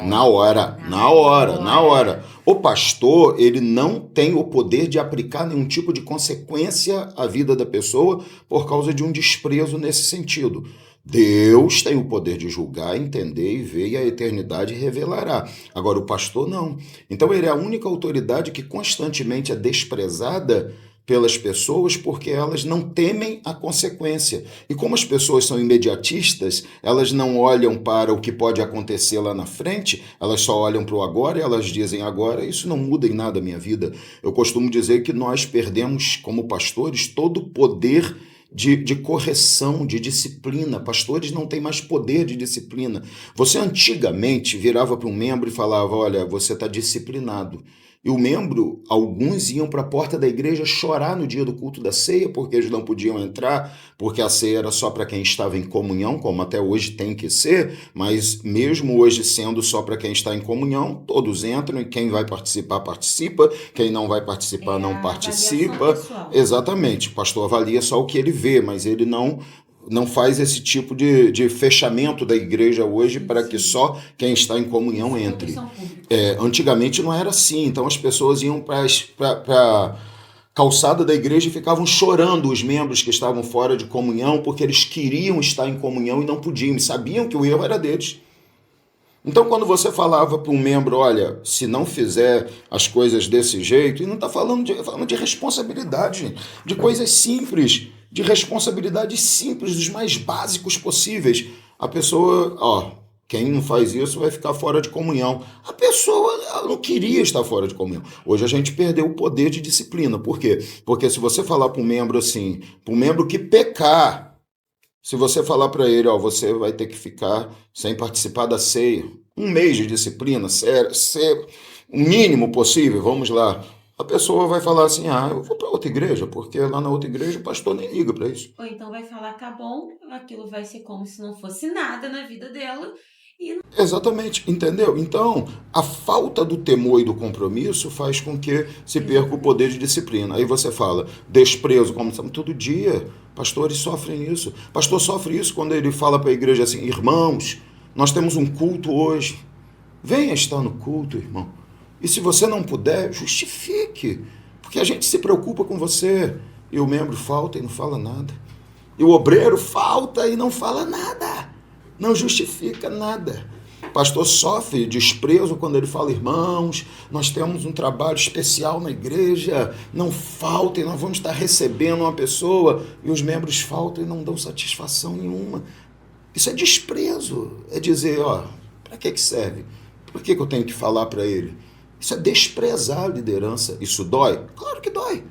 Na hora. Na hora. O pastor, ele não tem o poder de aplicar nenhum tipo de consequência à vida da pessoa por causa de um desprezo nesse sentido. Deus tem o poder de julgar, entender e ver, e a eternidade revelará. Agora, o pastor não. Então, ele é a única autoridade que constantemente é desprezada pelas pessoas porque elas não temem a consequência. E como as pessoas são imediatistas, elas não olham para o que pode acontecer lá na frente, elas só olham para o agora e elas dizem agora, isso não muda em nada a minha vida. Eu costumo dizer que nós perdemos, como pastores, todo o poder de correção, de disciplina. Pastores não têm mais poder de disciplina. Você antigamente virava para um membro e falava, olha, você está disciplinado. E o membro, alguns iam para a porta da igreja chorar no dia do culto da ceia, porque eles não podiam entrar, porque a ceia era só para quem estava em comunhão, como até hoje tem que ser, mas mesmo hoje sendo só para quem está em comunhão, todos entram e quem vai participar, participa, quem não vai participar, não participa. Exatamente, o pastor avalia só o que ele vê, mas ele não faz esse tipo de fechamento da igreja hoje para que só quem está em comunhão entre. Antigamente não era assim, então as pessoas iam para a calçada da igreja e ficavam chorando os membros que estavam fora de comunhão porque eles queriam estar em comunhão e não podiam, e sabiam que o erro era deles. Então, quando você falava para um membro, olha, se não fizer as coisas desse jeito, e não está falando de responsabilidade, gente, de coisas simples, de responsabilidades simples, dos mais básicos possíveis. A pessoa, quem não faz isso vai ficar fora de comunhão. A pessoa ela não queria estar fora de comunhão. Hoje a gente perdeu o poder de disciplina. Por quê? Porque se você falar para um membro assim, para um membro que pecar, se você falar para ele, você vai ter que ficar sem participar da ceia, um mês de disciplina, ser o mínimo possível, vamos lá. A pessoa vai falar assim, eu vou para outra igreja, porque lá na outra igreja o pastor nem liga para isso. Ou então vai falar, tá bom, aquilo vai ser como se não fosse nada na vida dela. Exatamente, entendeu? Então, a falta do temor e do compromisso faz com que se perca o poder de disciplina. Aí você fala, desprezo, como todo dia, pastores sofrem isso. Pastor sofre isso quando ele fala para a igreja assim, irmãos, nós temos um culto hoje, venha estar no culto, irmão. E se você não puder, justifique, porque a gente se preocupa com você. E o membro falta e não fala nada. E o obreiro falta e não fala nada. não justifica nada. O pastor sofre desprezo quando ele fala, irmãos, nós temos um trabalho especial na igreja, não faltem, nós vamos estar recebendo uma pessoa, e os membros faltam e não dão satisfação nenhuma. Isso é desprezo, é dizer, para que serve? Por que eu tenho que falar para ele? Isso é desprezar a liderança. Isso dói? Claro que dói.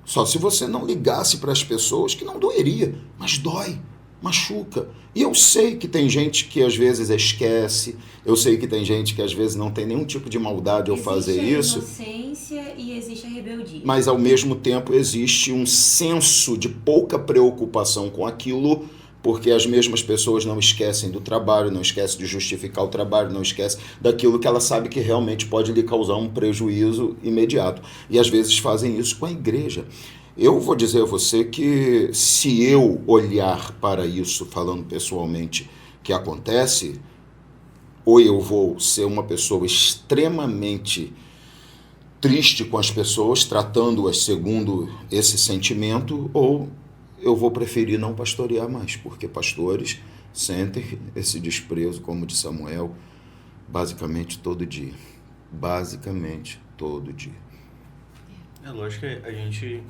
Só se você não ligasse para as pessoas, que não doeria, mas dói. Machuca. E eu sei que tem gente que às vezes esquece, eu sei que tem gente que às vezes não tem nenhum tipo de maldade ao fazer isso. Existe a inocência e existe a rebeldia. Mas ao mesmo tempo existe um senso de pouca preocupação com aquilo, porque as mesmas pessoas não esquecem do trabalho, não esquecem de justificar o trabalho, não esquecem daquilo que ela sabe que realmente pode lhe causar um prejuízo imediato. E às vezes fazem isso com a igreja. Eu vou dizer a você que se eu olhar para isso, falando pessoalmente, que acontece, ou eu vou ser uma pessoa extremamente triste com as pessoas, tratando-as segundo esse sentimento, ou eu vou preferir não pastorear mais, porque pastores sentem esse desprezo, como de Samuel, basicamente todo dia. Basicamente todo dia. É lógico que a gente,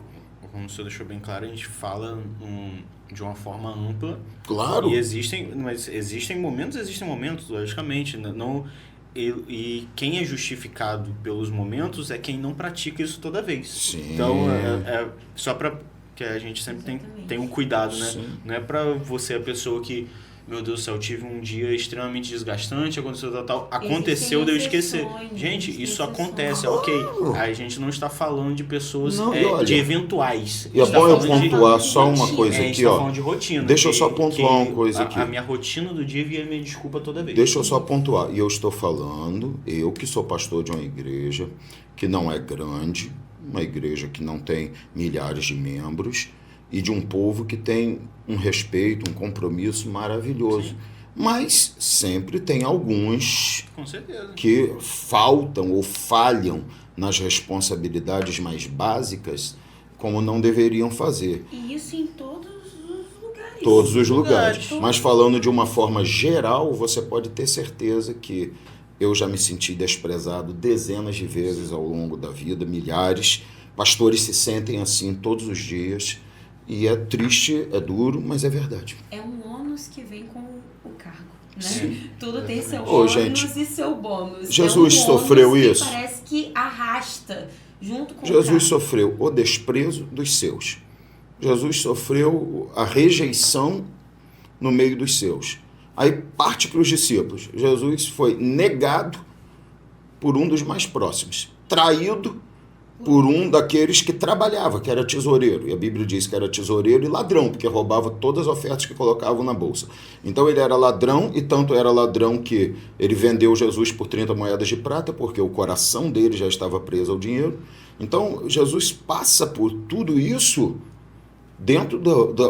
como o senhor deixou bem claro, a gente fala de uma forma ampla. Claro. E existem momentos, logicamente. Não, e quem é justificado pelos momentos é quem não pratica isso toda vez. Sim. Então, só para que a gente sempre tem um cuidado, né? Sim. Não é para você a pessoa que, meu Deus do céu, eu tive um dia extremamente desgastante, aconteceu tal, aconteceu de eu esquecer. Gente, isso acontece, ok. A gente não está falando de pessoas, de eventuais. E é bom eu pontuar só uma coisa aqui, aqui, a gente tá falando de rotina. Deixa eu só pontuar uma coisa aqui. A minha rotina do dia via me desculpa toda vez. Deixa eu só pontuar. E eu estou falando, eu que sou pastor de uma igreja que não é grande, uma igreja que não tem milhares de membros, e de um povo que tem um respeito, um compromisso maravilhoso. Sim. Mas sempre tem alguns com certeza que faltam ou falham nas responsabilidades mais básicas, como não deveriam fazer. E isso em todos os lugares. Todos os lugares. Mas falando de uma forma geral, você pode ter certeza que eu já me senti desprezado dezenas de vezes ao longo da vida, milhares. Pastores se sentem assim todos os dias. E é triste, é duro, mas é verdade. É um ônus que vem com o cargo, né? Sim. Tudo tem seu ônus e seu bônus. Jesus sofreu isso. Parece que arrasta junto com Jesus o cargo. Sofreu o desprezo dos seus. Jesus sofreu a rejeição no meio dos seus. Aí parte para os discípulos. Jesus foi negado por um dos mais próximos, traído por um daqueles que trabalhava, que era tesoureiro. E a Bíblia diz que era tesoureiro e ladrão, porque roubava todas as ofertas que colocavam na bolsa. Então ele era ladrão, e tanto era ladrão que ele vendeu Jesus por 30 moedas de prata, porque o coração dele já estava preso ao dinheiro. Então Jesus passa por tudo isso dentro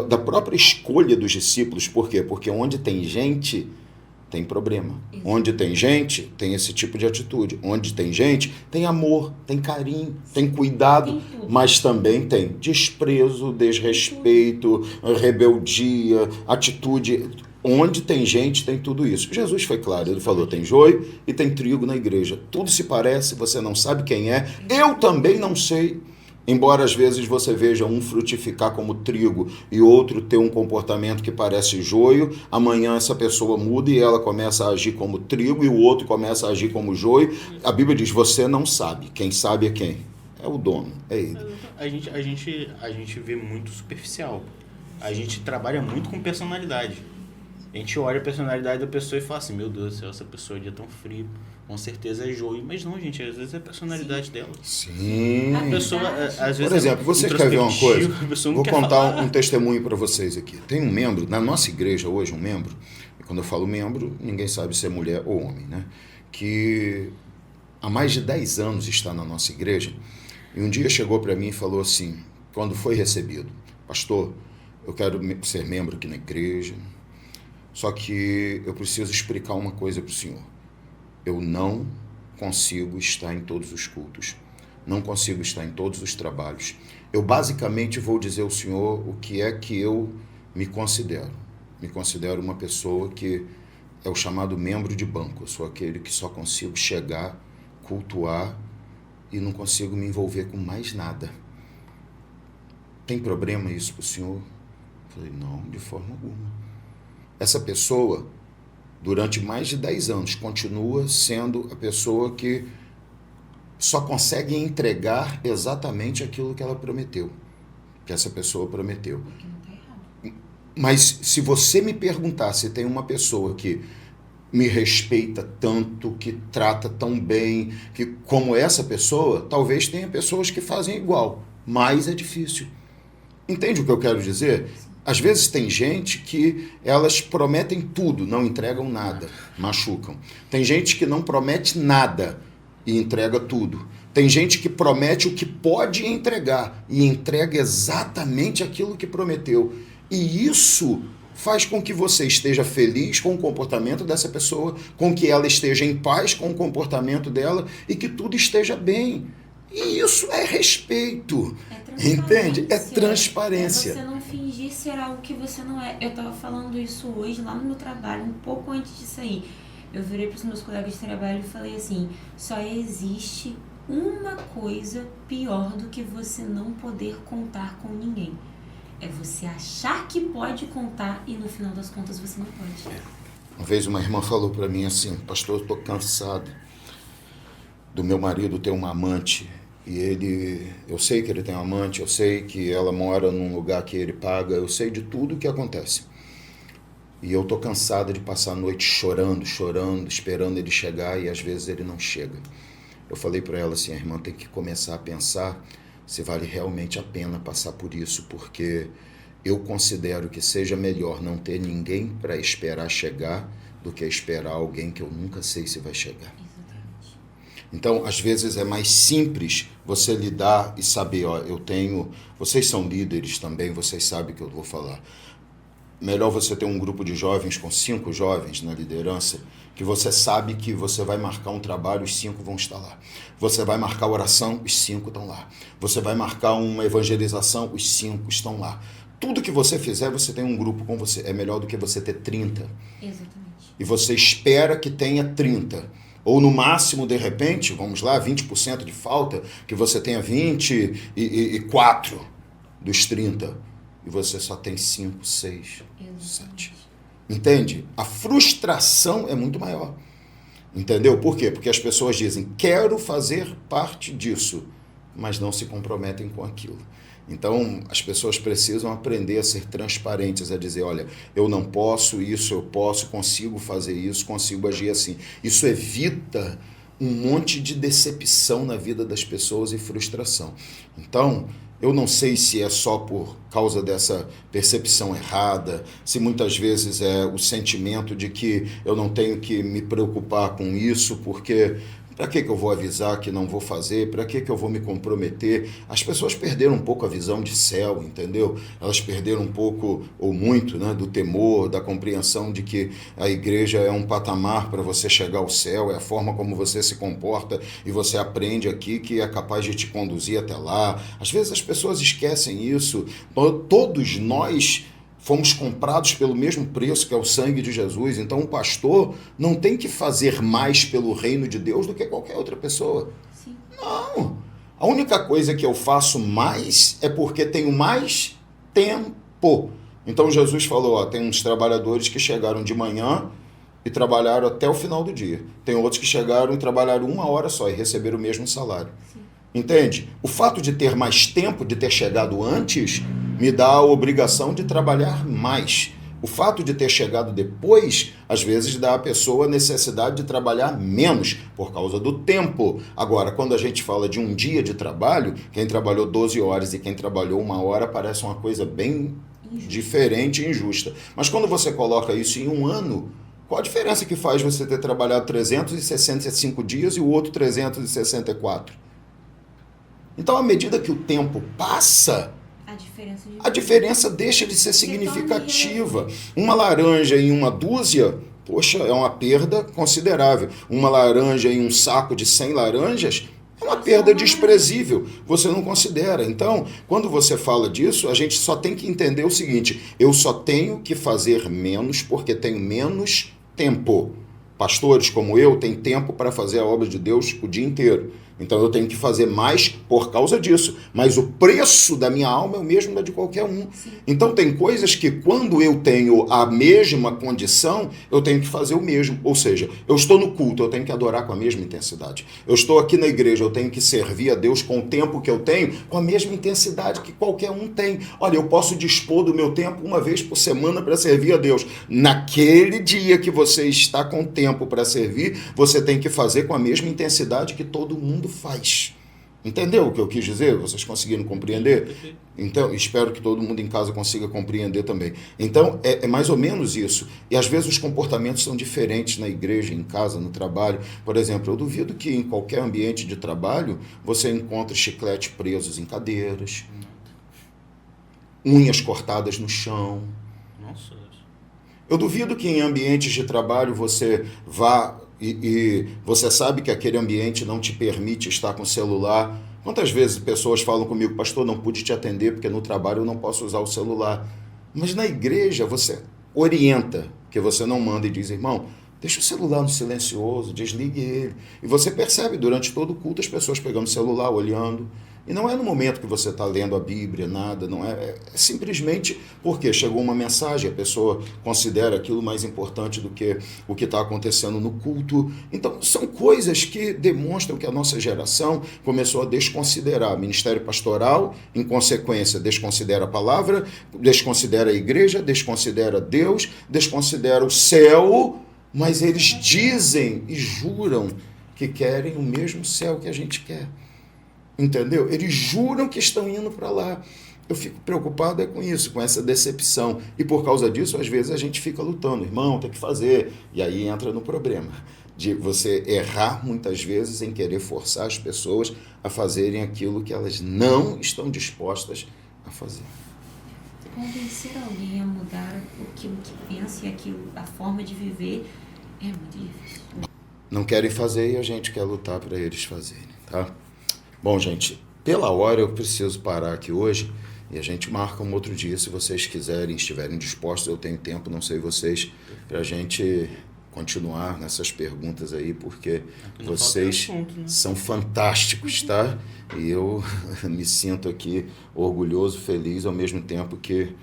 da própria escolha dos discípulos. Por quê? Porque onde tem gente, tem problema. Isso. Onde tem gente, tem esse tipo de atitude. Onde tem gente, tem amor, tem carinho, tem cuidado, mas também tem desprezo, desrespeito, rebeldia, atitude. Onde tem gente, tem tudo isso. Jesus foi claro, ele falou, tem joio e tem trigo na igreja. Tudo se parece, você não sabe quem é. Eu também não sei. Embora às vezes você veja um frutificar como trigo e outro ter um comportamento que parece joio, amanhã essa pessoa muda e ela começa a agir como trigo e o outro começa a agir como joio. A Bíblia diz, você não sabe. Quem sabe é quem? É o dono, é ele. A gente vê muito superficial. A gente trabalha muito com personalidade. A gente olha a personalidade da pessoa e fala assim, meu Deus do céu, essa pessoa é tão frio, com certeza é joio. Mas não, gente, às vezes é a personalidade dela. Sim. A pessoa, às vezes, por exemplo, você quer ver uma coisa? Vou contar falar. Um testemunho para vocês aqui. Tem um membro, na nossa igreja hoje, um membro, e quando eu falo membro, ninguém sabe se é mulher ou homem, né? Que há mais de 10 anos está na nossa igreja, e um dia chegou para mim e falou assim, quando foi recebido, pastor, eu quero ser membro aqui na igreja, só que eu preciso explicar uma coisa para o senhor. Eu não consigo estar em todos os cultos. Não consigo estar em todos os trabalhos. Eu basicamente vou dizer ao senhor o que é que eu me considero. Me considero uma pessoa que é o chamado membro de banco. Eu sou aquele que só consigo chegar, cultuar e não consigo me envolver com mais nada. Tem problema isso para o senhor? Eu falei, não, de forma alguma. Essa pessoa, durante mais de 10 anos, continua sendo a pessoa que só consegue entregar exatamente aquilo que ela prometeu, que essa pessoa prometeu. Mas se você me perguntar se tem uma pessoa que me respeita tanto, que trata tão bem, que como essa pessoa, talvez tenha pessoas que fazem igual, mas é difícil. Entende o que eu quero dizer? Às vezes tem gente que elas prometem tudo, não entregam nada, machucam. Tem gente que não promete nada e entrega tudo. Tem gente que promete o que pode entregar e entrega exatamente aquilo que prometeu. E isso faz com que você esteja feliz com o comportamento dessa pessoa, com que ela esteja em paz com o comportamento dela e que tudo esteja bem. E isso é respeito. Entende? É transparência. É você não fingir ser algo que você não é. Eu estava falando isso hoje lá no meu trabalho, um pouco antes de sair. Eu virei para os meus colegas de trabalho e falei assim, só existe uma coisa pior do que você não poder contar com ninguém. É você achar que pode contar e no final das contas você não pode. Uma vez uma irmã falou para mim assim, pastor, eu estou cansado do meu marido ter uma amante. E eu sei que ele tem uma amante, eu sei que ela mora num lugar que ele paga, eu sei de tudo o que acontece. E eu estou cansada de passar a noite chorando, esperando ele chegar e às vezes ele não chega. Eu falei para ela assim, a irmã tem que começar a pensar se vale realmente a pena passar por isso, porque eu considero que seja melhor não ter ninguém para esperar chegar do que esperar alguém que eu nunca sei se vai chegar. Exatamente. Então, às vezes é mais simples você lidar e saber, ó, vocês são líderes também, vocês sabem o que eu vou falar. Melhor você ter um grupo de jovens com 5 jovens na liderança, que você sabe que você vai marcar um trabalho, os 5 vão estar lá. Você vai marcar oração, os 5 estão lá. Você vai marcar uma evangelização, os 5 estão lá. Tudo que você fizer, você tem um grupo com você. É melhor do que você ter 30. Exatamente. E você espera que tenha 30. Ou no máximo, de repente, vamos lá, 20% de falta, que você tenha 24 dos 30. E você só tem 5, 6, 7. Entende? A frustração é muito maior. Entendeu? Por quê? Porque as pessoas dizem, quero fazer parte disso, mas não se comprometem com aquilo. Então, as pessoas precisam aprender a ser transparentes, a dizer, olha, eu não posso isso, eu posso, consigo fazer isso, consigo agir assim. Isso evita um monte de decepção na vida das pessoas e frustração. Então, eu não sei se é só por causa dessa percepção errada, se muitas vezes é o sentimento de que eu não tenho que me preocupar com isso, porque para que eu vou avisar que não vou fazer? Para que eu vou me comprometer? As pessoas perderam um pouco a visão de céu, entendeu? Elas perderam um pouco, ou muito, né, do temor, da compreensão de que a igreja é um patamar para você chegar ao céu, é a forma como você se comporta e você aprende aqui que é capaz de te conduzir até lá. Às vezes as pessoas esquecem isso. Todos nós fomos comprados pelo mesmo preço, que é o sangue de Jesus. Então, um pastor não tem que fazer mais pelo reino de Deus do que qualquer outra pessoa. Sim. Não. A única coisa que eu faço mais é porque tenho mais tempo. Então, Jesus falou, ó, tem uns trabalhadores que chegaram de manhã e trabalharam até o final do dia. Tem outros que chegaram e trabalharam 1 hora só e receberam o mesmo salário. Sim. Entende? O fato de ter mais tempo, de ter chegado antes, me dá a obrigação de trabalhar mais. O fato de ter chegado depois, às vezes, dá à pessoa a necessidade de trabalhar menos, por causa do tempo. Agora, quando a gente fala de um dia de trabalho, quem trabalhou 12 horas e quem trabalhou 1 hora parece uma coisa bem diferente e injusta. Mas quando você coloca isso em 1 ano, qual a diferença que faz você ter trabalhado 365 dias e o outro 364? Então, à medida que o tempo passa, a diferença deixa de ser significativa. Uma laranja em 1 dúzia, poxa, é uma perda considerável. Uma laranja em um saco de 100 laranjas é uma perda desprezível. Você não considera. Então, quando você fala disso, a gente só tem que entender o seguinte, eu só tenho que fazer menos porque tenho menos tempo. Pastores como eu têm tempo para fazer a obra de Deus o dia inteiro. Então eu tenho que fazer mais por causa disso. Mas o preço da minha alma é o mesmo da de qualquer um. Sim. Então tem coisas que quando eu tenho a mesma condição, eu tenho que fazer o mesmo. Ou seja, eu estou no culto, eu tenho que adorar com a mesma intensidade. Eu estou aqui na igreja, eu tenho que servir a Deus com o tempo que eu tenho, com a mesma intensidade que qualquer um tem. Olha, eu posso dispor do meu tempo uma vez por semana para servir a Deus. Naquele dia que você está com tempo para servir, você tem que fazer com a mesma intensidade que todo mundo faz. Entendeu o que eu quis dizer? Vocês conseguiram compreender? Então, espero que todo mundo em casa consiga compreender também. Então, é mais ou menos isso. E às vezes os comportamentos são diferentes na igreja, em casa, no trabalho. Por exemplo, eu duvido que em qualquer ambiente de trabalho você encontre chicletes presos em cadeiras, unhas cortadas no chão. Nossa. Eu duvido que em ambientes de trabalho você vá e você sabe que aquele ambiente não te permite estar com o celular. Quantas vezes pessoas falam comigo, pastor, não pude te atender porque no trabalho eu não posso usar o celular. Mas na igreja você orienta, que você não manda e diz, irmão, deixa o celular no silencioso, desligue ele. E você percebe durante todo o culto as pessoas pegando o celular, olhando. E não é no momento que você está lendo a Bíblia, nada, não é. É simplesmente porque chegou uma mensagem, a pessoa considera aquilo mais importante do que o que está acontecendo no culto. Então, são coisas que demonstram que a nossa geração começou a desconsiderar o ministério pastoral, em consequência, desconsidera a palavra, desconsidera a igreja, desconsidera Deus, desconsidera o céu, mas eles dizem e juram que querem o mesmo céu que a gente quer. Entendeu? Eles juram que estão indo para lá. Eu fico preocupado com isso, com essa decepção. E por causa disso, às vezes a gente fica lutando. Irmão, tem que fazer. E aí entra no problema de você errar muitas vezes em querer forçar as pessoas a fazerem aquilo que elas não estão dispostas a fazer. Convencer alguém a mudar aquilo que pensa e a forma de viver é muito difícil. Não querem fazer e a gente quer lutar para eles fazerem, tá? Bom, gente, pela hora eu preciso parar aqui hoje e a gente marca um outro dia, se vocês quiserem, estiverem dispostos, eu tenho tempo, não sei vocês, para a gente continuar nessas perguntas aí, porque vocês são fantásticos, tá? E eu me sinto aqui orgulhoso, feliz, ao mesmo tempo que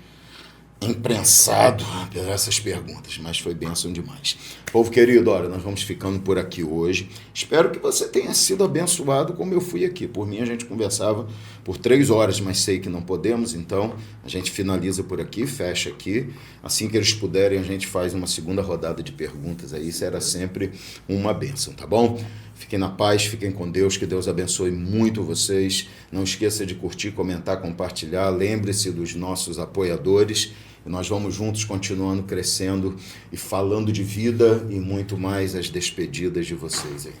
imprensado por essas perguntas, mas foi bênção demais. Povo querido, olha, nós vamos ficando por aqui hoje. Espero que você tenha sido abençoado como eu fui aqui. Por mim, a gente conversava por 3 horas, mas sei que não podemos, então a gente finaliza por aqui, fecha aqui. Assim que eles puderem, a gente faz uma segunda rodada de perguntas aí. Isso era sempre uma bênção, tá bom? Fiquem na paz, fiquem com Deus, que Deus abençoe muito vocês. Não esqueça de curtir, comentar, compartilhar. Lembre-se dos nossos apoiadores. E nós vamos juntos continuando crescendo e falando de vida e muito mais as despedidas de vocês aí.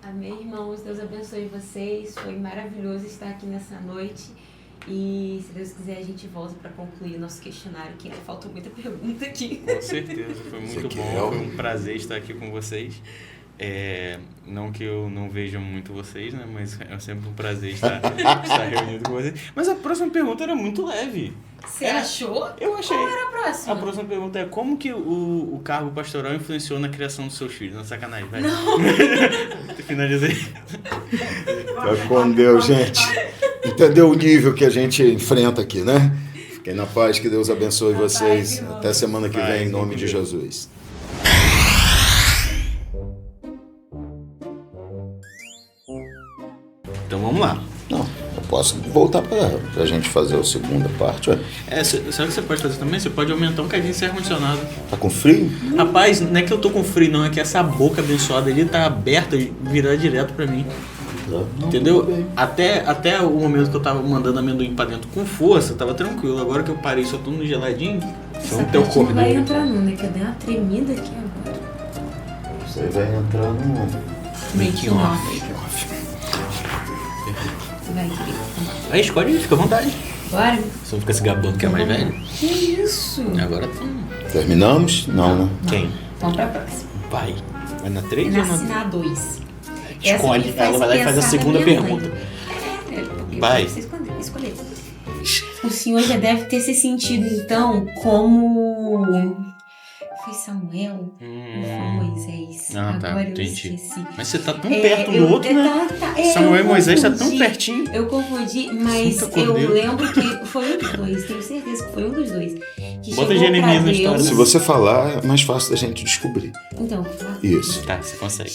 Amém, irmãos. Deus abençoe vocês. Foi maravilhoso estar aqui nessa noite. E se Deus quiser, a gente volta para concluir o nosso questionário, que ainda faltou muita pergunta aqui. Com certeza, foi muito bom. Foi um prazer estar aqui com vocês. Não que eu não veja muito vocês, né? Mas é sempre um prazer estar reunido com vocês. Mas a próxima pergunta era muito leve. Você achou? Eu achei. Qual era a próxima? A próxima pergunta é como que o cargo pastoral influenciou na criação dos seus filhos? Não, sacanagem, vai. Não. Finaliza aí. Tá com Deus, gente. Entendeu o nível que a gente enfrenta aqui, né? Fiquem na paz, que Deus abençoe vocês. Até semana que vem, em nome de Jesus. Então vamos lá. Não, eu posso voltar para a gente fazer a segunda parte. Ué. Sabe o que você pode fazer também? Você pode aumentar um cadinho esse ar-condicionado. Tá com frio? Rapaz, não é que eu tô com frio, não. É que essa boca abençoada ali tá aberta e virada direto pra mim. Não, entendeu? Até o momento que eu tava mandando amendoim pra dentro com força, tava tranquilo. Agora que eu parei só tô no geladinho, essa parte não vai entrar não, né? Que eu dei uma tremida aqui agora. Você vai entrar no making off. Você vai querer. Aí escolhe, fica à vontade. Bora? Você não fica se gabando que é mais velho? Que isso? Agora tem. Terminamos? Não, né? Quem? Vamos pra próxima. Vai na 3 É ou na na 2. Escolhe, ela vai lá e faz a segunda pergunta. Vai. Você escolher. O senhor já deve ter se sentido, então, como... foi Samuel? Ou foi Moisés? Ah, tá, Agora eu entendi. esqueci. Mas você tá tão perto do outro, né? Eu Samuel e Moisés tá tão confundi. pertinho. Eu confundi, mas Santo eu Cordeiro. lembro que foi um dos dois. Tenho certeza que foi um dos dois. Que Bota chegou Jeremias pra na história. Deus. Se você falar, é mais fácil da gente descobrir. Então, tá. Isso. Tá, você consegue.